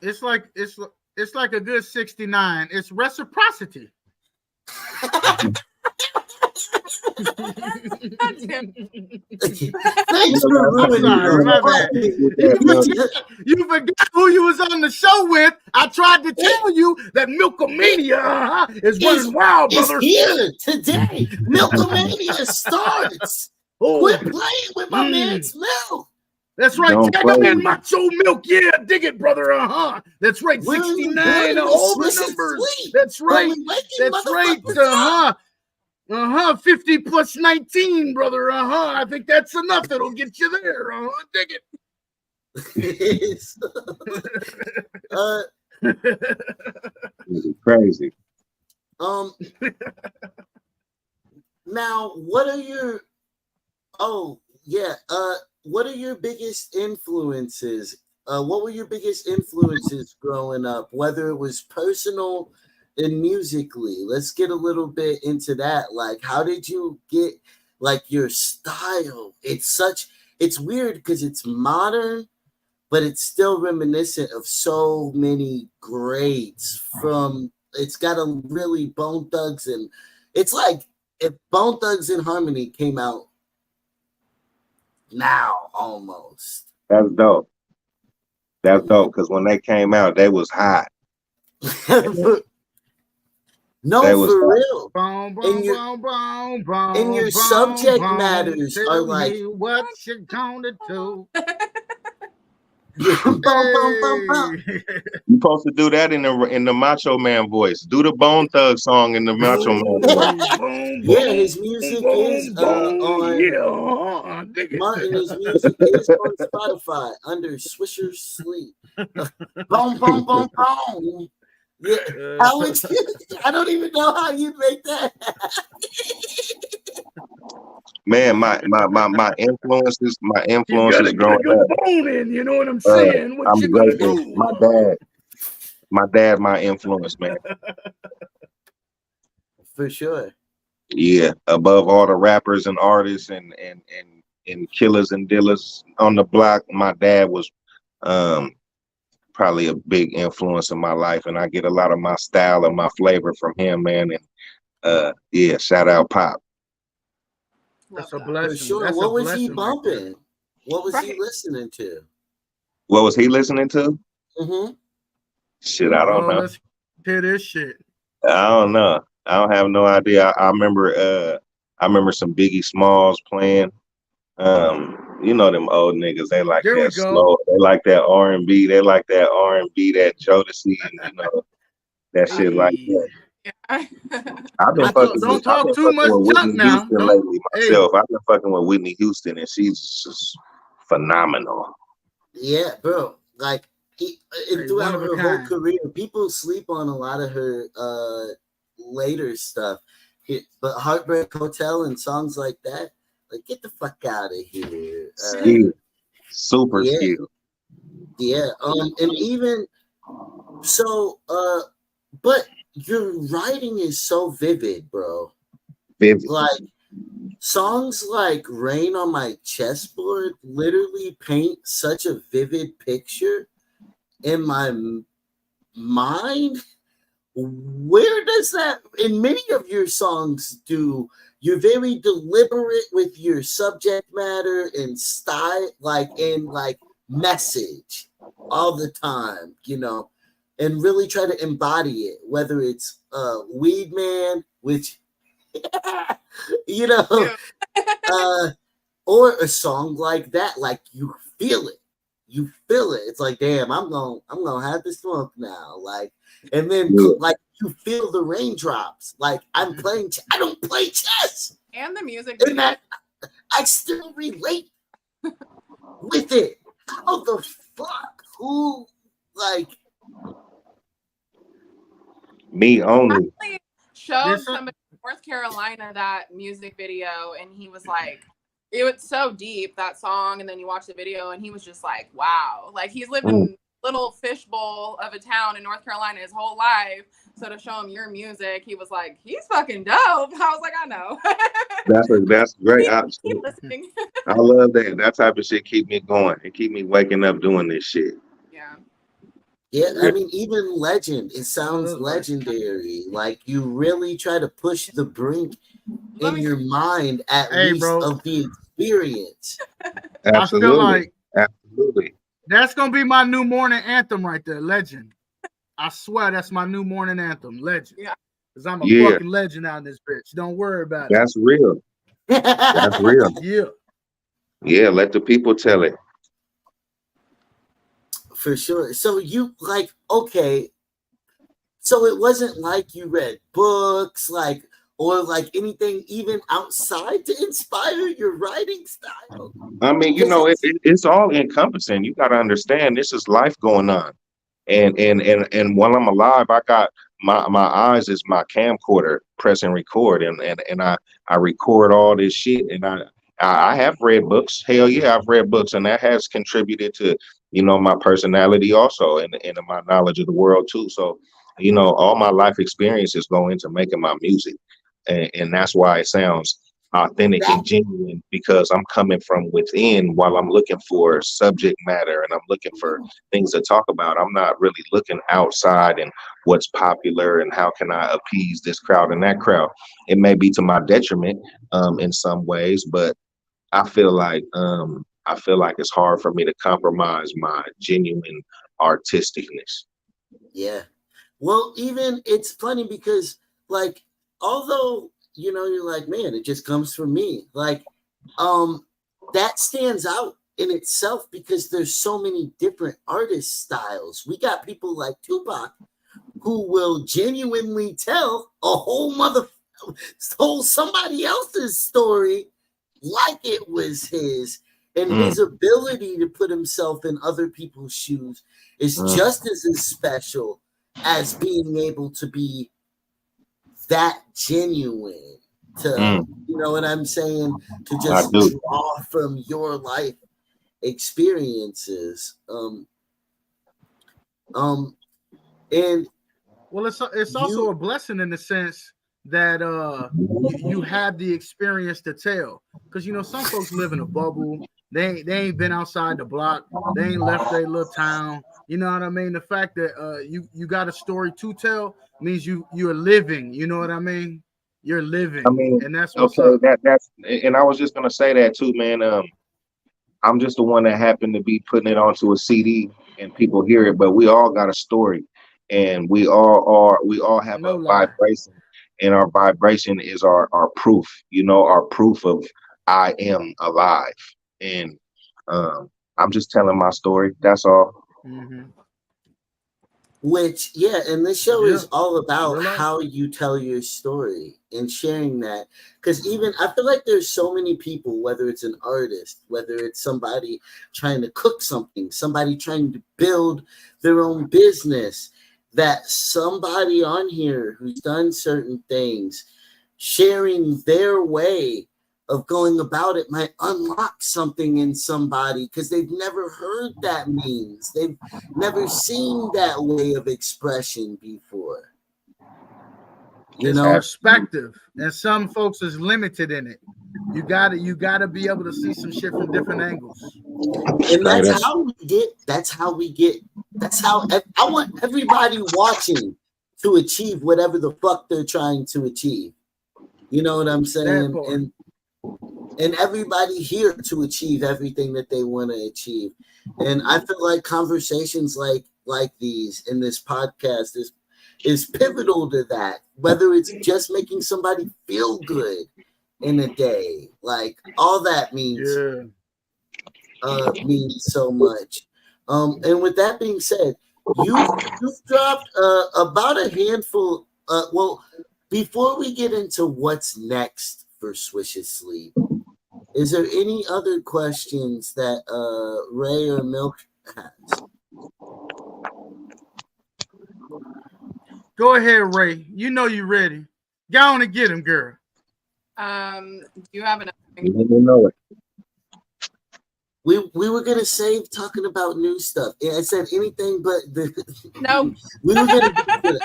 [SPEAKER 1] It's like a good 69. It's reciprocity.
[SPEAKER 2] Thanks for ruining
[SPEAKER 1] it. You forgot who you was on the show with. I tried to tell you that Milkomania is running wild, brother.
[SPEAKER 2] It's here today. Milkomania starts. Quit playing with my man's milk.
[SPEAKER 1] That's right. Tag him in Macho Milk. Yeah, dig it, brother. That's right. 69 over numbers. That's right. That's right. 50 plus 19, brother. I think that's enough. That'll get you there. Dig it.
[SPEAKER 4] It's crazy.
[SPEAKER 2] Now, what are your? What are your biggest influences? What were your biggest influences growing up? Whether it was personal and musically, let's get a little bit into that. Like, how did you get like your style? It's weird because it's modern, but it's still reminiscent of so many greats from. It's got a really Bone Thugs, and it's like if Bone Thugs and Harmony came out now almost.
[SPEAKER 4] That's dope. That's dope because when they came out, they was hot.
[SPEAKER 2] No, for real.
[SPEAKER 1] And
[SPEAKER 2] your subject matters are like
[SPEAKER 1] what you gonna do.
[SPEAKER 4] You're supposed to do that in the Macho Man voice. Do the Bone Thug song in the Macho Man voice.
[SPEAKER 2] Yeah, his music is on Martin. His music is on Spotify under Swisher Sleep. Boom, boom, boom, boom. Yeah, I don't even know how you make that.
[SPEAKER 4] Man, my influences growing up.
[SPEAKER 1] You know what I'm saying? What you gonna do?
[SPEAKER 4] My dad, my influence, man.
[SPEAKER 2] For sure.
[SPEAKER 4] Yeah, above all the rappers and artists and and killers and dealers on the block. My dad was probably a big influence in my life, and I get a lot of my style and my flavor from him, man. And yeah, shout out Pop.
[SPEAKER 1] That's a
[SPEAKER 3] that.
[SPEAKER 1] blessing.
[SPEAKER 2] For sure.
[SPEAKER 1] That's
[SPEAKER 2] What
[SPEAKER 1] a
[SPEAKER 2] was he
[SPEAKER 1] blessing right there.
[SPEAKER 2] bumping? What was he
[SPEAKER 3] Right.
[SPEAKER 2] listening to?
[SPEAKER 4] What was he listening to?
[SPEAKER 2] Mm-hmm.
[SPEAKER 4] Shit, I don't know.
[SPEAKER 1] Let's hear this shit.
[SPEAKER 4] I don't know. I don't have no idea. I remember some Biggie Smalls playing. You know them old niggas, they like
[SPEAKER 1] There we
[SPEAKER 4] that
[SPEAKER 1] go.
[SPEAKER 4] slow, they like that R&B, they like that R&B, that Jodeci, and you know that shit like
[SPEAKER 1] Hey,
[SPEAKER 4] that.
[SPEAKER 3] Yeah.
[SPEAKER 4] I've been fucking
[SPEAKER 1] don't
[SPEAKER 4] with I've
[SPEAKER 1] talk
[SPEAKER 4] been
[SPEAKER 1] too much
[SPEAKER 4] fucking with
[SPEAKER 1] junk
[SPEAKER 4] Whitney
[SPEAKER 1] now.
[SPEAKER 4] Houston
[SPEAKER 1] Don't.
[SPEAKER 4] lately
[SPEAKER 1] Hey,
[SPEAKER 4] myself. I've been fucking with Whitney Houston, and she's just phenomenal.
[SPEAKER 2] Yeah, bro. Like and
[SPEAKER 1] one
[SPEAKER 2] throughout
[SPEAKER 1] of a
[SPEAKER 2] her whole
[SPEAKER 1] kind.
[SPEAKER 2] career, people sleep on a lot of her later stuff. But Heartbreak Hotel and songs like that, like get the fuck out of here.
[SPEAKER 4] Skill, super
[SPEAKER 2] Yeah,
[SPEAKER 4] skill.
[SPEAKER 2] yeah. And even so, but your writing is so vivid, bro.
[SPEAKER 4] Vivid.
[SPEAKER 2] Like songs like Rain on My Chessboard literally paint such a vivid picture in my mind. Where does that, in many of your songs, do you're very deliberate with your subject matter and style, like in like message all the time, you know, and really try to embody it, whether it's Weed Man, which you know, or a song like that, like you feel it. You feel it. It's like, damn, I'm gonna have this smoke now. Like, and then
[SPEAKER 4] Yeah.
[SPEAKER 2] like you feel the raindrops. Like I'm playing. I don't play chess,
[SPEAKER 3] And the music
[SPEAKER 2] and
[SPEAKER 3] video.
[SPEAKER 2] that I still relate with it. How the fuck? Who like?
[SPEAKER 4] Me only.
[SPEAKER 3] Actually showed
[SPEAKER 1] This-
[SPEAKER 3] somebody in North Carolina that music video, and he was like, it was so deep, that song, and then you watch the video and he was just like, wow. Like he's lived in a little fishbowl of a town in North Carolina his whole life. So to show him your music, he was like, he's fucking dope. I was like, I know.
[SPEAKER 4] That's great.
[SPEAKER 3] Keep listening.
[SPEAKER 4] I love that. That type of shit keep me going. It keep me waking up doing this shit.
[SPEAKER 3] Yeah.
[SPEAKER 2] Yeah, I mean, even legend. It sounds
[SPEAKER 1] Like-
[SPEAKER 2] legendary. Like you really try to push the brink
[SPEAKER 3] Let
[SPEAKER 2] in
[SPEAKER 3] me
[SPEAKER 2] your mind, at
[SPEAKER 1] Hey,
[SPEAKER 2] least
[SPEAKER 1] bro.
[SPEAKER 2] of the experience.
[SPEAKER 4] Absolutely.
[SPEAKER 1] I feel like
[SPEAKER 4] Absolutely.
[SPEAKER 1] that's gonna be my new morning anthem right there, Legend. I swear that's my new morning anthem, Legend.
[SPEAKER 3] Yeah.
[SPEAKER 1] Because I'm a
[SPEAKER 4] Yeah.
[SPEAKER 1] fucking legend out in this bitch. Don't worry about it.
[SPEAKER 4] That's real. That's real.
[SPEAKER 1] Yeah.
[SPEAKER 4] Yeah, let the people tell it.
[SPEAKER 2] For sure. So you like, okay. So it wasn't like you read books, like, or like anything even outside to inspire your writing style.
[SPEAKER 4] I mean, you know, it's all encompassing. You got to understand this is life going on. And while I'm alive, I got my eyes is my camcorder, press and record, and I record all this shit. And I have read books. Hell yeah, I've read books, and that has contributed to, you know, my personality also, and my knowledge of the world too. So, you know, all my life experiences go into making my music, and that's why it sounds authentic and genuine, because I'm coming from within while I'm looking for subject matter and I'm looking for things to talk about. I'm not really looking outside and what's popular and how can I appease this crowd and that crowd. It may be to my detriment in some ways, but I feel like it's hard for me to compromise my genuine artisticness.
[SPEAKER 2] Yeah. Well, even it's funny because, like, although, you know, you're like, man, it just comes from me. Like, that stands out in itself because there's so many different artist styles. We got people like Tupac who will genuinely tell a whole somebody else's story like it was his. And his ability to put himself in other people's shoes is just as special as being able to be that genuine, to you know what I'm saying, to just draw from your life experiences. And
[SPEAKER 1] Well, it's also a blessing in the sense that you have the experience to tell. Because some folks live in a bubble. They ain't been outside the block. They ain't left their little town. You know what I mean? The fact that you got a story to tell means you're living. You know what I mean? You're living,
[SPEAKER 4] I mean,
[SPEAKER 1] and that's what's
[SPEAKER 4] okay,
[SPEAKER 1] up.
[SPEAKER 4] that's, and I was just gonna say that too, man. I'm just the one that happened to be putting it onto a CD and people hear it, but we all got a story, and we all have
[SPEAKER 1] No
[SPEAKER 4] a
[SPEAKER 1] lie.
[SPEAKER 4] vibration, and our vibration is our proof, our proof of I am alive, and um, I'm just telling my story. That's all.
[SPEAKER 1] Mm-hmm.
[SPEAKER 2] Which, yeah, and this show
[SPEAKER 1] Yeah.
[SPEAKER 2] is all about
[SPEAKER 1] Real life.
[SPEAKER 2] how you tell your story and sharing that. Because even I feel like there's so many people, whether it's an artist, whether it's somebody trying to cook something, somebody trying to build their own business, that somebody on here who's done certain things, sharing their way of going about it might unlock something in somebody because they've never heard that means. They've never seen that way of expression before.
[SPEAKER 1] It's perspective, and some folks is limited in it. You gotta be able to see some shit from different angles.
[SPEAKER 2] And that's how we get. That's how I want everybody watching to achieve whatever the fuck they're trying to achieve. You know what I'm saying? And everybody here to achieve everything that they want to achieve. And I feel like conversations like these in this podcast is pivotal to that. Whether it's just making somebody feel good in a day, like all that means so much. And with that being said, you've dropped about a handful. Well, before we get into what's next for Swisher Sleep, is there any other questions that Ray or Milk has?
[SPEAKER 1] Go ahead, Ray. You know you ready. Go on and get him, girl.
[SPEAKER 3] Do you have enough?
[SPEAKER 4] You know it.
[SPEAKER 2] We were gonna save talking about new stuff. I said anything but the.
[SPEAKER 3] No.
[SPEAKER 2] We were gonna.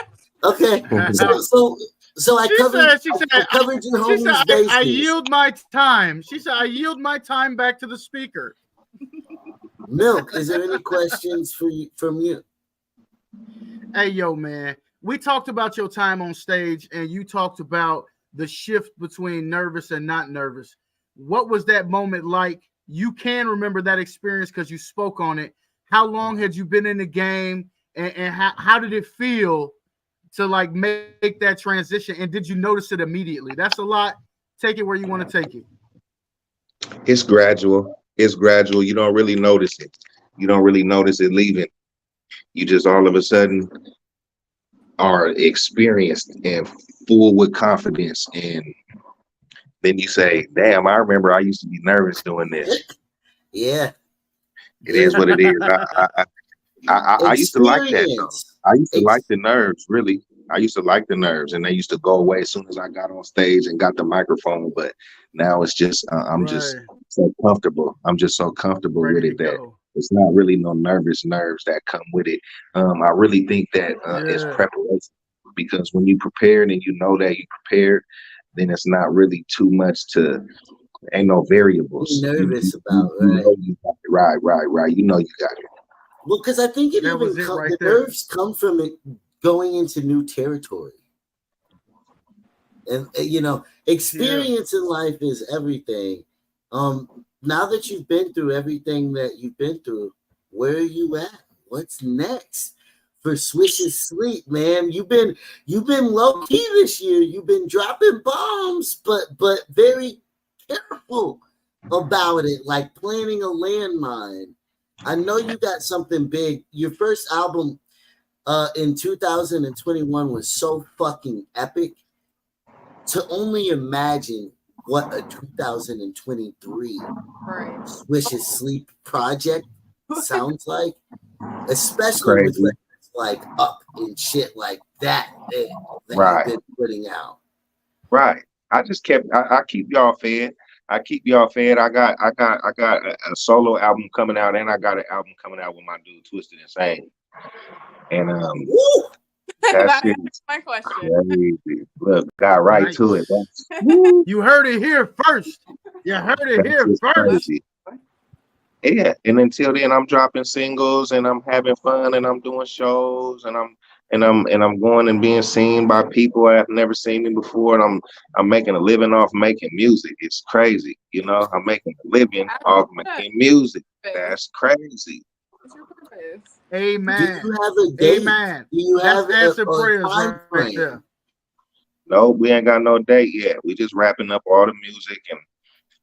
[SPEAKER 2] Okay, so I covered your homie's bases.
[SPEAKER 1] I yield my time. She said I yield my time back to the speaker.
[SPEAKER 2] Milk, is there any questions from you?
[SPEAKER 1] Hey, yo, man. We talked about your time on stage, and you talked about the shift between nervous and not nervous. What was that moment like? You can remember that experience because you spoke on it. How long had you been in the game, and how did it feel to like make that transition? And did you notice it immediately? That's a lot. Take it where you want to take it.
[SPEAKER 4] It's gradual. It's gradual. You don't really notice it. You don't really notice it leaving. You just all of a sudden are experienced and full with confidence. And then you say, damn, I remember I used to be nervous doing this.
[SPEAKER 2] Yeah.
[SPEAKER 4] It is what it is. I used to like that, though. I used to like the nerves, really. I used to like the nerves, and they used to go away as soon as I got on stage and got the microphone. But now it's just, I'm just so comfortable. I'm just so comfortable with it that it's not really no nerves that come with it. I really think that it's preparation, because when you prepared and you know that you prepared, then it's not really too much to, ain't no variables.
[SPEAKER 2] Be nervous about,
[SPEAKER 4] right? You know you got it. Right. You know you got it.
[SPEAKER 2] Well, because I think the nerves come from it going into new territory. And, experience in life is everything. Now that you've been through everything that you've been through, where are you at? What's next for Swisher Sleep, man? You've been low key this year. You've been dropping bombs, but very careful about it, like planting a landmine. I know you got something big. Your first album in 2021 was so fucking epic. To only imagine what a 2023 Swisher Sleep project sounds like, especially with like up and shit like that you've been putting out.
[SPEAKER 4] Right. I just I keep y'all fed. I got a solo album coming out, and I got an album coming out with my dude Twisted Insane. And That
[SPEAKER 3] That
[SPEAKER 4] shit
[SPEAKER 3] answers
[SPEAKER 4] is
[SPEAKER 3] my question.
[SPEAKER 4] crazy. Look, got right
[SPEAKER 1] Nice.
[SPEAKER 4] to it. That's, woo,
[SPEAKER 1] You heard it here first. You heard it
[SPEAKER 4] that's
[SPEAKER 1] here
[SPEAKER 4] just
[SPEAKER 1] first.
[SPEAKER 4] crazy. Yeah, and until then, I'm dropping singles and I'm having fun and I'm doing shows and I'm going and being seen by people that have never seen me before, and I'm making a living off making music. It's crazy, you know. I'm making a living off making music. That's crazy.
[SPEAKER 3] What's your purpose?
[SPEAKER 2] Do
[SPEAKER 1] Amen.
[SPEAKER 2] you have a date?
[SPEAKER 1] Amen.
[SPEAKER 2] Do you
[SPEAKER 1] That's
[SPEAKER 2] have
[SPEAKER 1] answered
[SPEAKER 2] a
[SPEAKER 1] prayers
[SPEAKER 2] time
[SPEAKER 1] right
[SPEAKER 2] frame?
[SPEAKER 1] there.
[SPEAKER 4] No, we ain't got no date yet. We just wrapping up all the music, and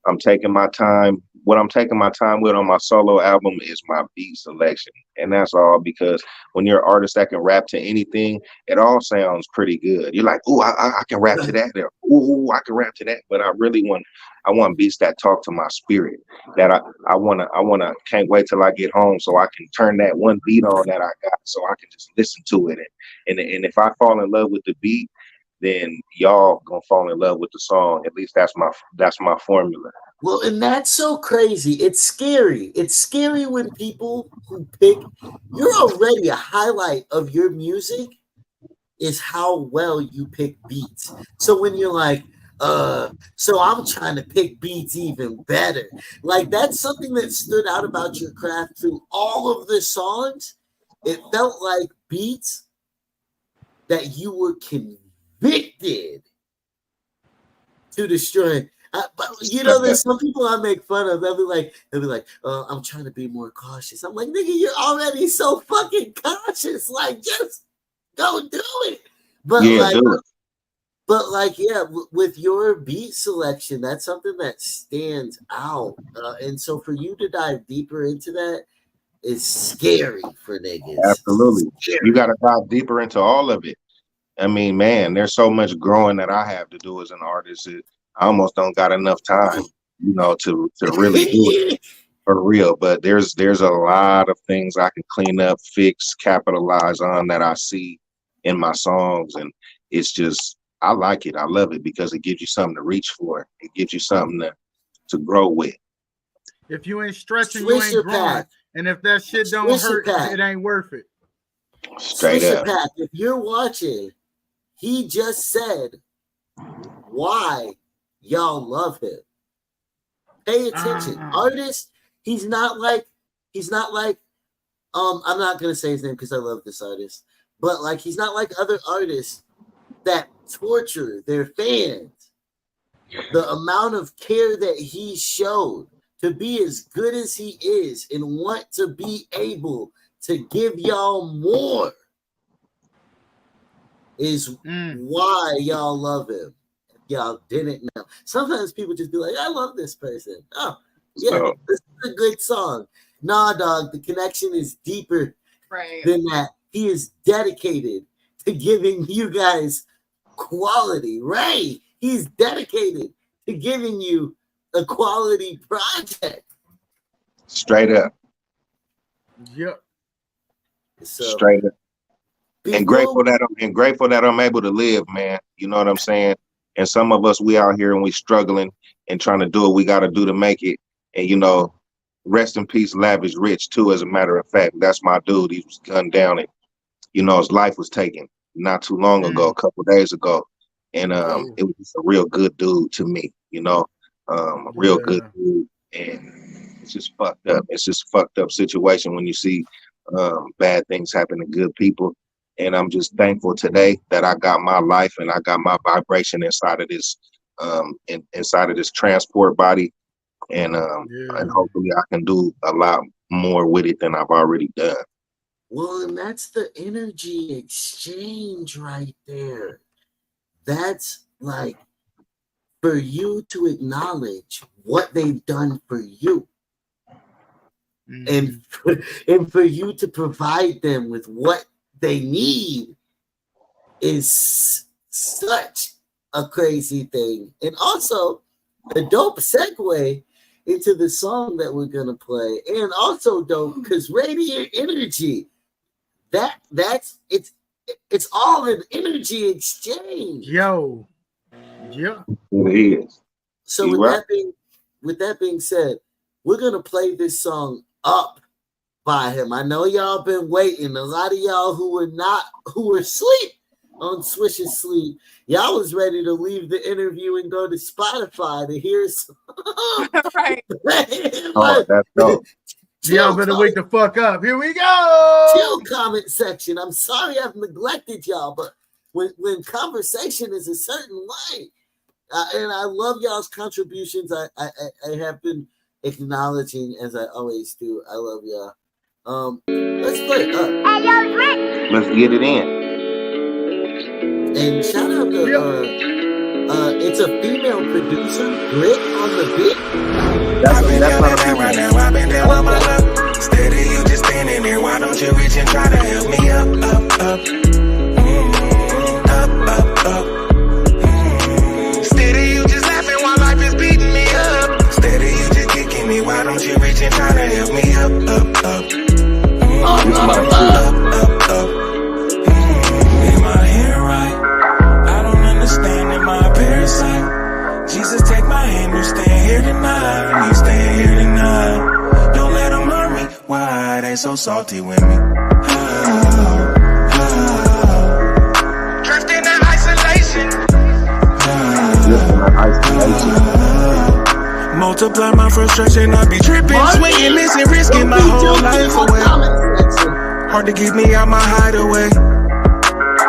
[SPEAKER 4] I'm taking my time. What I'm taking my time with on my solo album is my beat selection. And that's all, because when you're an artist that can rap to anything, it all sounds pretty good. You're like, ooh, I can rap to that. Or, ooh, I can rap to that. But I want beats that talk to my spirit. That can't wait till I get home so I can turn that one beat on that I got so I can just listen to it. And if I fall in love with the beat, then y'all gonna fall in love with the song. At least that's my formula.
[SPEAKER 2] Well, and that's so crazy. It's scary. It's scary when people who pick, you're already a highlight of your music is how well you pick beats. So when you're like, so I'm trying to pick beats even better. Like, that's something that stood out about your craft through all of the songs. It felt like beats that you were convicted to destroy. But you know, there's some people I make fun of. They'll be like, I'm trying to be more cautious. I'm like, nigga, you're already so fucking cautious. Like, just go do it. But
[SPEAKER 4] Yeah, do it.
[SPEAKER 2] yeah, with your beat selection, that's something that stands out. And so for you to dive deeper into that is scary for niggas.
[SPEAKER 4] Absolutely.
[SPEAKER 2] Scary.
[SPEAKER 4] You got to dive deeper into all of it. I mean, man, there's so much growing that I have to do as an artist. I almost don't got enough time, you know, to really do it for real. But there's a lot of things I can clean up, fix, capitalize on that I see in my songs, and it's just, I like it. I love it because it gives you something to reach for. It gives you something to grow with.
[SPEAKER 1] If you ain't stretching, you ain't
[SPEAKER 2] Swisher
[SPEAKER 1] growing.
[SPEAKER 2] Pack.
[SPEAKER 1] And if that shit don't
[SPEAKER 2] Swisher
[SPEAKER 1] hurt,
[SPEAKER 2] Pack.
[SPEAKER 1] it ain't worth it.
[SPEAKER 4] Straight
[SPEAKER 2] Swisher
[SPEAKER 4] up.
[SPEAKER 2] Pack, if you're watching, he just said why y'all love him. Pay attention. Artist, he's not like I'm not gonna say his name because I love this artist, but like, he's not like other artists that torture their fans. The amount of care that he showed to be as good as he is and want to be able to give y'all more is why y'all love him. If y'all didn't know. Sometimes people just be like, I love this person. Oh, yeah, this is a good song. Nah, dog, the connection is deeper than that. He is dedicated to giving you guys quality, right? He's dedicated to giving you a quality project.
[SPEAKER 4] Straight up.
[SPEAKER 1] Yep.
[SPEAKER 2] So,
[SPEAKER 4] straight up. And grateful that I'm able to live, man. You know what I'm saying? And some of us, we out here and we struggling and trying to do what we got to do to make it. And, you know, rest in peace, Lavish Rich, too, as a matter of fact. That's my dude. He was gunned down and, you know, his life was taken not too long ago, a couple of days ago. And it was just a real good dude to me, you know, a real good dude. And it's just fucked up. It's just a fucked up situation when you see bad things happen to good people. And I'm just thankful today that I got my life and I got my vibration inside of this inside of this transport body. And hopefully I can do a lot more with it than I've already done.
[SPEAKER 2] Well, and that's the energy exchange right there. That's like for you to acknowledge what they've done for you. And for you to provide them with what they need is such a crazy thing. And also a dope segue into the song that we're gonna play. And also dope because Raediant Energy, that's it's all an energy exchange.
[SPEAKER 1] Yo. Yeah.
[SPEAKER 4] It is.
[SPEAKER 2] So with that being said, we're gonna play this song Up by him. I know y'all been waiting. A lot of y'all who were asleep on Swisher Sleep, y'all was ready to leave the interview and go to Spotify to hear some.
[SPEAKER 3] Right.
[SPEAKER 4] Oh, that's dope.
[SPEAKER 1] Y'all better wake the fuck up. Here we go.
[SPEAKER 2] Chill comment section. I'm sorry I've neglected y'all, but when conversation is a certain way, and I love y'all's contributions. I have been acknowledging, as I always do. I love y'all. Let's play it up.
[SPEAKER 4] Let's get it in.
[SPEAKER 2] And shout out to it's a female producer, Grit on the beat.
[SPEAKER 4] That's not a female.
[SPEAKER 5] Right now, I've been down on my luck. Steady, you just standing there. Why don't you reach and try to help me up, up, up? Up. Steady, you just laughing while life is beating me up. Steady, you just kicking me. Why don't you reach and try to help me up, up, up? Up. Am I here right? I don't understand. Am I a parasite? Jesus, take my hand. You staying here tonight. You staying here tonight. Don't let them hurt me. Why they so salty with me? Drifting in isolation. Multiply my frustration. I be tripping, swinging, missing, risking my whole life away. Hard to keep me out my hideaway.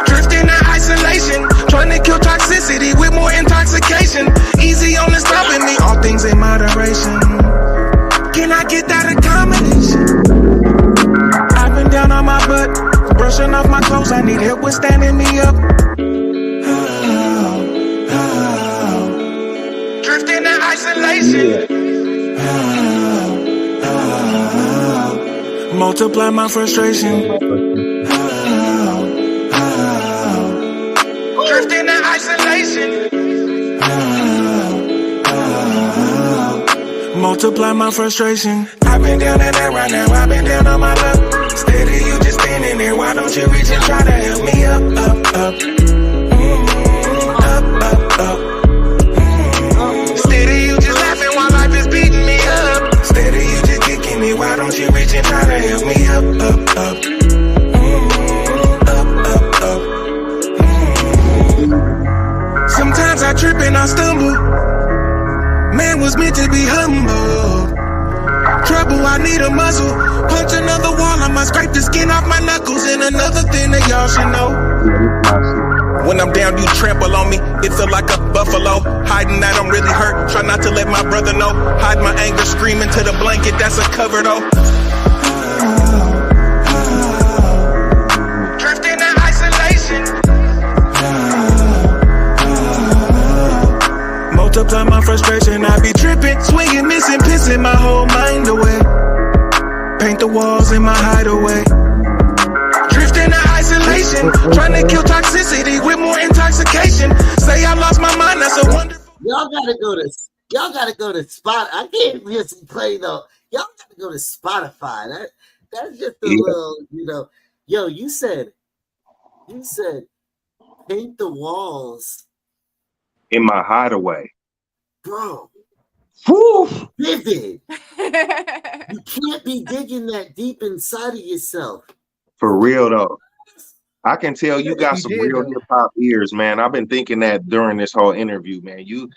[SPEAKER 5] Drifting in isolation, trying to kill toxicity with more intoxication. Easy on the stopping me, all things in moderation. Can I get that accommodation? I've been down on my butt, brushing off my clothes. I need help with standing me up. Drifting in isolation. Multiply my frustration. Drifting in isolation. Multiply my frustration. I've been down and out right now. I've been down on my luck. Steady, you just standing there. Why don't you reach and try to help me up, up, up? Up. Steady, you just laughing while life is beating me up. Steady, you just kicking me. Why don't you reach and try to help me up, up, up? Up. Sometimes I trip and I stumble. Man was meant to be humble. Trouble, I need a muzzle. Punch another wall, I must scrape the skin off my knuckles. And another thing that y'all should know. When I'm down, you trample on me. It feel like a buffalo. Hiding that I'm really hurt. Try not to let my brother know. Hide my anger, screaming to the blanket. That's a cover though. Drifting in isolation. Multiply my frustration. I be tripping, swinging, missing, pissing my whole mind away. Paint the walls in my hideaway. Drifting in isolation, trying to kill toxicity with more intoxication. Say I lost my mind, that's a wonderful.
[SPEAKER 2] Y'all gotta go to Spot. I can't just play though. Y'all gotta go to Spotify. That's just a little, Yo, you said paint the walls
[SPEAKER 4] In my hideaway.
[SPEAKER 2] bro.
[SPEAKER 4] Woo!
[SPEAKER 2] Vivid. You can't be digging that deep inside of yourself.
[SPEAKER 4] For real though. I can tell you got some real
[SPEAKER 1] though.
[SPEAKER 4] hip hop ears, man. I've been thinking that during this whole interview, man. You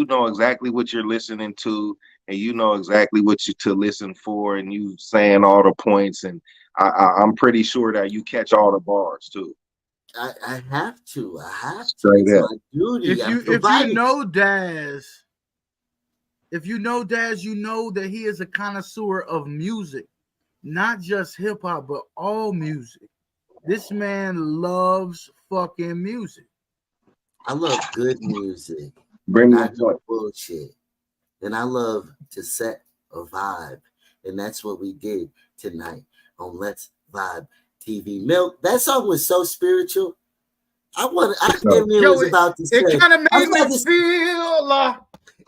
[SPEAKER 4] know exactly what you're listening to, and you know exactly what you to listen for, and you saying all the points, and I'm pretty sure that you catch all the bars too.
[SPEAKER 2] I have to.
[SPEAKER 4] Straight
[SPEAKER 2] It's
[SPEAKER 4] up.
[SPEAKER 2] my duty.
[SPEAKER 1] If you know Daz, you know that he is a connoisseur of music, not just hip hop, but all music. This man loves fucking music.
[SPEAKER 2] I love good music.
[SPEAKER 4] Bring me
[SPEAKER 2] Not
[SPEAKER 4] a joint.
[SPEAKER 2] bullshit. And I love to set a vibe. And that's what we did tonight on Let's Vibe TV. Milk, that song was so spiritual. I was about to say.
[SPEAKER 1] It kind of made me feel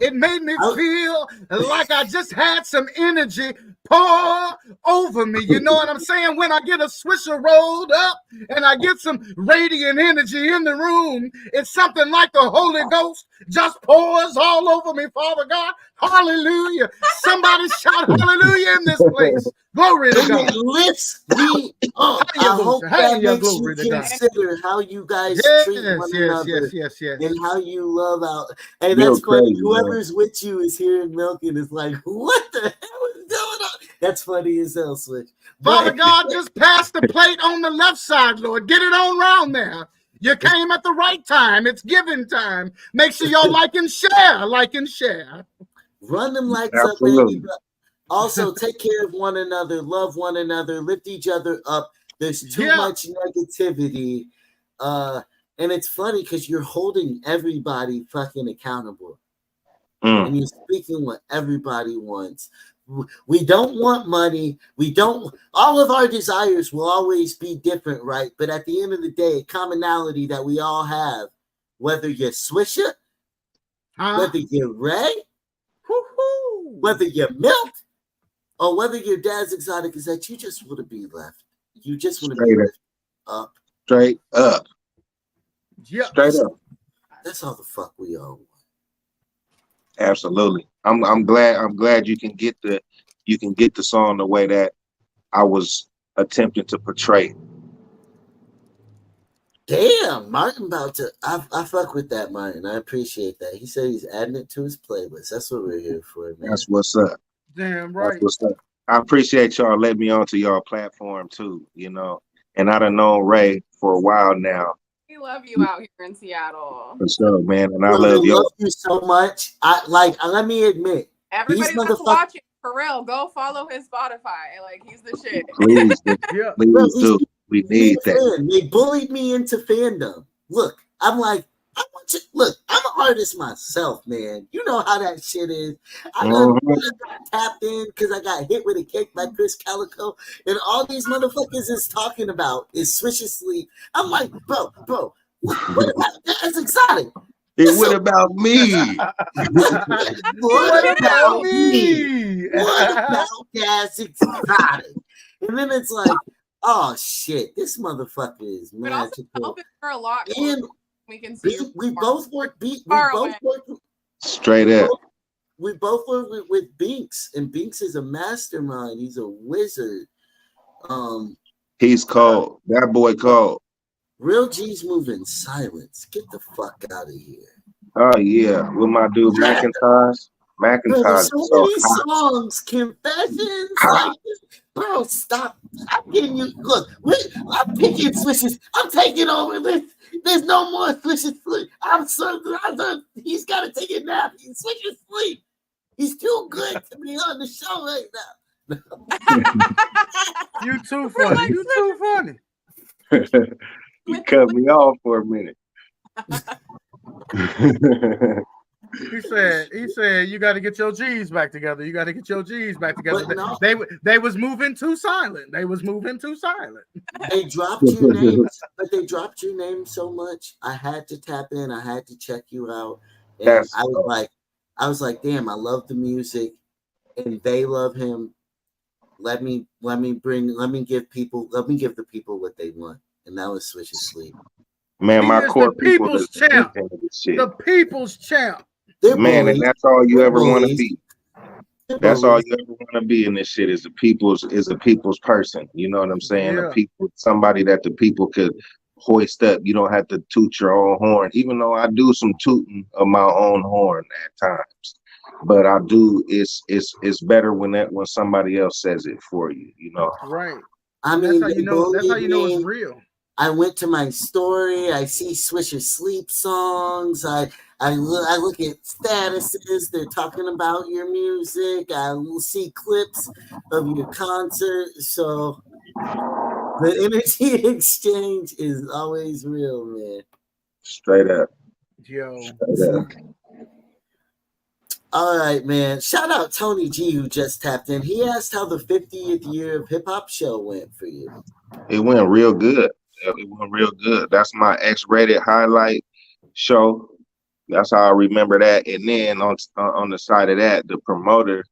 [SPEAKER 1] It made me feel like I just had some energy pour over me. You know what I'm saying? When I get a Swisher rolled up and I get some radiant energy in the room, it's something like the Holy Ghost just pours all over me, Father God. Hallelujah. Somebody shout hallelujah in this place. Glory to God.
[SPEAKER 2] It lifts me up. I hope that makes you consider how you guys treat one another and how you love out. Hey, that's funny. Whoever's with you is here in milk and is like, what the hell is going on? That's funny as hell, Switch.
[SPEAKER 1] Father God, just pass the plate on the left side, Lord. Get it on round there. You came at the right time. It's giving time. Make sure y'all like and share.
[SPEAKER 2] Run them likes up, baby. Also, take care of one another, love one another, lift each other up. There's too much negativity. And it's funny because you're holding everybody fucking accountable. And you're speaking what everybody wants. We don't want money. All of our desires will always be different, right? But at the end of the day, a commonality that we all have, whether you're Swisher, whether you're Ray, whether you're Milk, or whether your dad's exotic, is that you just want to be left. You just want to be lifted up.
[SPEAKER 4] Straight up.
[SPEAKER 1] Yeah.
[SPEAKER 4] Straight up.
[SPEAKER 2] That's all the fuck we all want.
[SPEAKER 4] Absolutely. I'm glad you can get the song the way that I was attempting to portray.
[SPEAKER 2] Damn, Martin about to I fuck with that, Martin. I appreciate that. He said he's adding it to his playlist. That's what we're here for, man.
[SPEAKER 4] That's what's up.
[SPEAKER 1] Damn right.
[SPEAKER 4] I appreciate y'all letting me onto y'all platform too, you know. And I done known Ray for a while now.
[SPEAKER 3] We love you out here in Seattle.
[SPEAKER 4] For sure, man. And I love
[SPEAKER 2] you so much. Let me admit.
[SPEAKER 3] Everybody's that's watching, for real. Go follow his Spotify. Like, he's the shit.
[SPEAKER 4] Please do. We need that.
[SPEAKER 2] They bullied me into fandom. Look, I'm like, look, I'm an artist myself, man. You know how that shit is. I got tapped in because I got hit with a cake by Chris Calico, and all these motherfuckers is talking about is Swisher Sleep. I'm like, bro, what about that's exotic?
[SPEAKER 4] What about me?
[SPEAKER 2] What about me? What about that's exotic? And then it's like, oh shit, this motherfucker is magical.
[SPEAKER 3] For a lot.
[SPEAKER 2] And we can see we both work
[SPEAKER 4] straight up.
[SPEAKER 2] We both work with Binks, and Binks is a mastermind. He's a wizard.
[SPEAKER 4] He's cold. That boy cold.
[SPEAKER 2] Real G's move in silence. Get the fuck out of here.
[SPEAKER 4] Oh yeah, with my dude McIntosh.
[SPEAKER 2] There's so many songs, confessions. Like, bro, stop! I'm getting you. Look, I'm picking Swishes. I'm taking over this. There's no more Swisher Sleep. He's got to take a nap. He's Swisher Sleep. He's too good to be on the show right now.
[SPEAKER 1] You too funny. You too funny.
[SPEAKER 4] You cut me off for a minute.
[SPEAKER 1] He said, you got to get your G's back together. You got to get your G's back together.
[SPEAKER 2] No.
[SPEAKER 1] They was moving too silent. They
[SPEAKER 2] dropped your names, but they dropped your name so much. I had to tap in. I had to check you out. And I was like, damn, I love the music, and they love him. Let me give the people what they want, and that was Swisher Sleep.
[SPEAKER 4] Man, my core people
[SPEAKER 1] is champ. The people's champ.
[SPEAKER 4] Man, and that's all you ever want to be. That's all you ever want to be in this shit is a people's person. You know what I'm saying?
[SPEAKER 1] Yeah.
[SPEAKER 4] A people, somebody that the people could hoist up. You don't have to toot your own horn, even though I do some tooting of my own horn at times. But I do. It's better when somebody else says it for you. You know,
[SPEAKER 1] right?
[SPEAKER 2] I mean,
[SPEAKER 1] that's how you know it's real.
[SPEAKER 2] I went to my story. I see Swisher Sleep songs. I look at statuses. They're talking about your music. I will see clips of your concert. So the energy exchange is always real, man.
[SPEAKER 4] Straight up.
[SPEAKER 1] Yo.
[SPEAKER 4] Straight up.
[SPEAKER 2] All right, man. Shout out Tony G, who just tapped in. He asked how the 50th year of hip hop show went for you.
[SPEAKER 4] It went real good. It went real good. That's my X-rated highlight show. That's how I remember that. And then on the side of that, the promoter,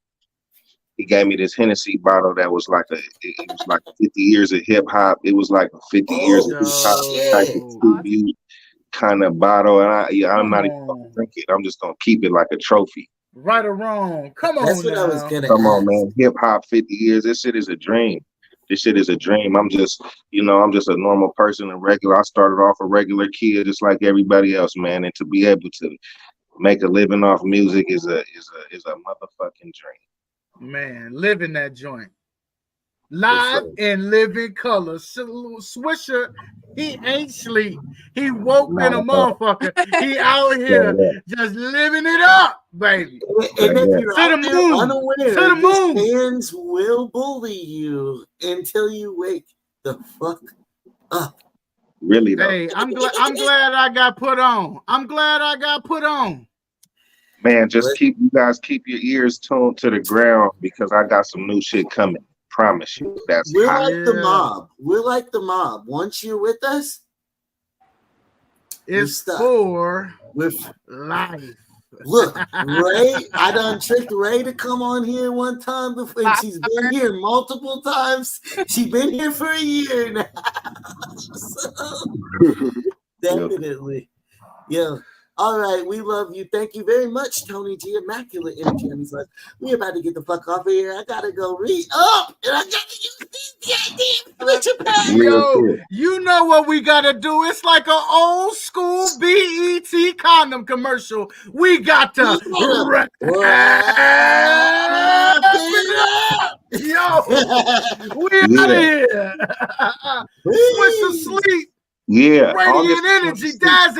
[SPEAKER 4] he gave me this Hennessy bottle that was like it was like 50 years of hip hop. It was like 50 years of hip hop type of
[SPEAKER 2] Shit.
[SPEAKER 4] tribute kind of bottle. And I'm not even gonna
[SPEAKER 1] on.
[SPEAKER 4] drink it. I'm just gonna keep it like a trophy.
[SPEAKER 1] Right or wrong? Come on
[SPEAKER 2] That's what I was
[SPEAKER 1] now.
[SPEAKER 2] gonna
[SPEAKER 4] Come on,
[SPEAKER 2] ask.
[SPEAKER 4] man. Hip hop 50 years. This shit is a dream. This shit is a dream. I'm just a normal person, a regular. I started off a regular kid, just like everybody else, man. And to be able to make a living off music is a motherfucking dream.
[SPEAKER 1] Man, living that joint. Live and living color. Swisher, he ain't sleep. He woke in a motherfucker. He out here just living it up, baby.
[SPEAKER 2] And if you're
[SPEAKER 1] To the
[SPEAKER 2] out there
[SPEAKER 1] moon.
[SPEAKER 2] unaware,
[SPEAKER 1] To the moon.
[SPEAKER 2] his fans will bully you until you wake the fuck up.
[SPEAKER 4] Really though.
[SPEAKER 1] Hey, I'm glad I got put on. I'm glad I got put on.
[SPEAKER 4] Man, just keep your ears tuned to the ground because I got some new shit coming. Promise you. That's
[SPEAKER 2] We're
[SPEAKER 4] hot.
[SPEAKER 2] like the mob. We're like the mob. Once you're with us,
[SPEAKER 1] It's for life.
[SPEAKER 2] Look, Ray, I done tricked Ray to come on here one time before, and she's been here multiple times. She's been here for a year now. So, definitely. Yeah. All right, we love you. Thank you very much, Tony G. Immaculate Energy. And he's like, we're about to get the fuck off of here. I gotta go read up, and I gotta use these goddamn packs.
[SPEAKER 1] Yo, you know what we gotta do? It's like an old school BET condom commercial. We got to wrap it up. Yo, we out of here. Swisher Sleep.
[SPEAKER 4] Yeah.
[SPEAKER 1] Raediant Energy, Daz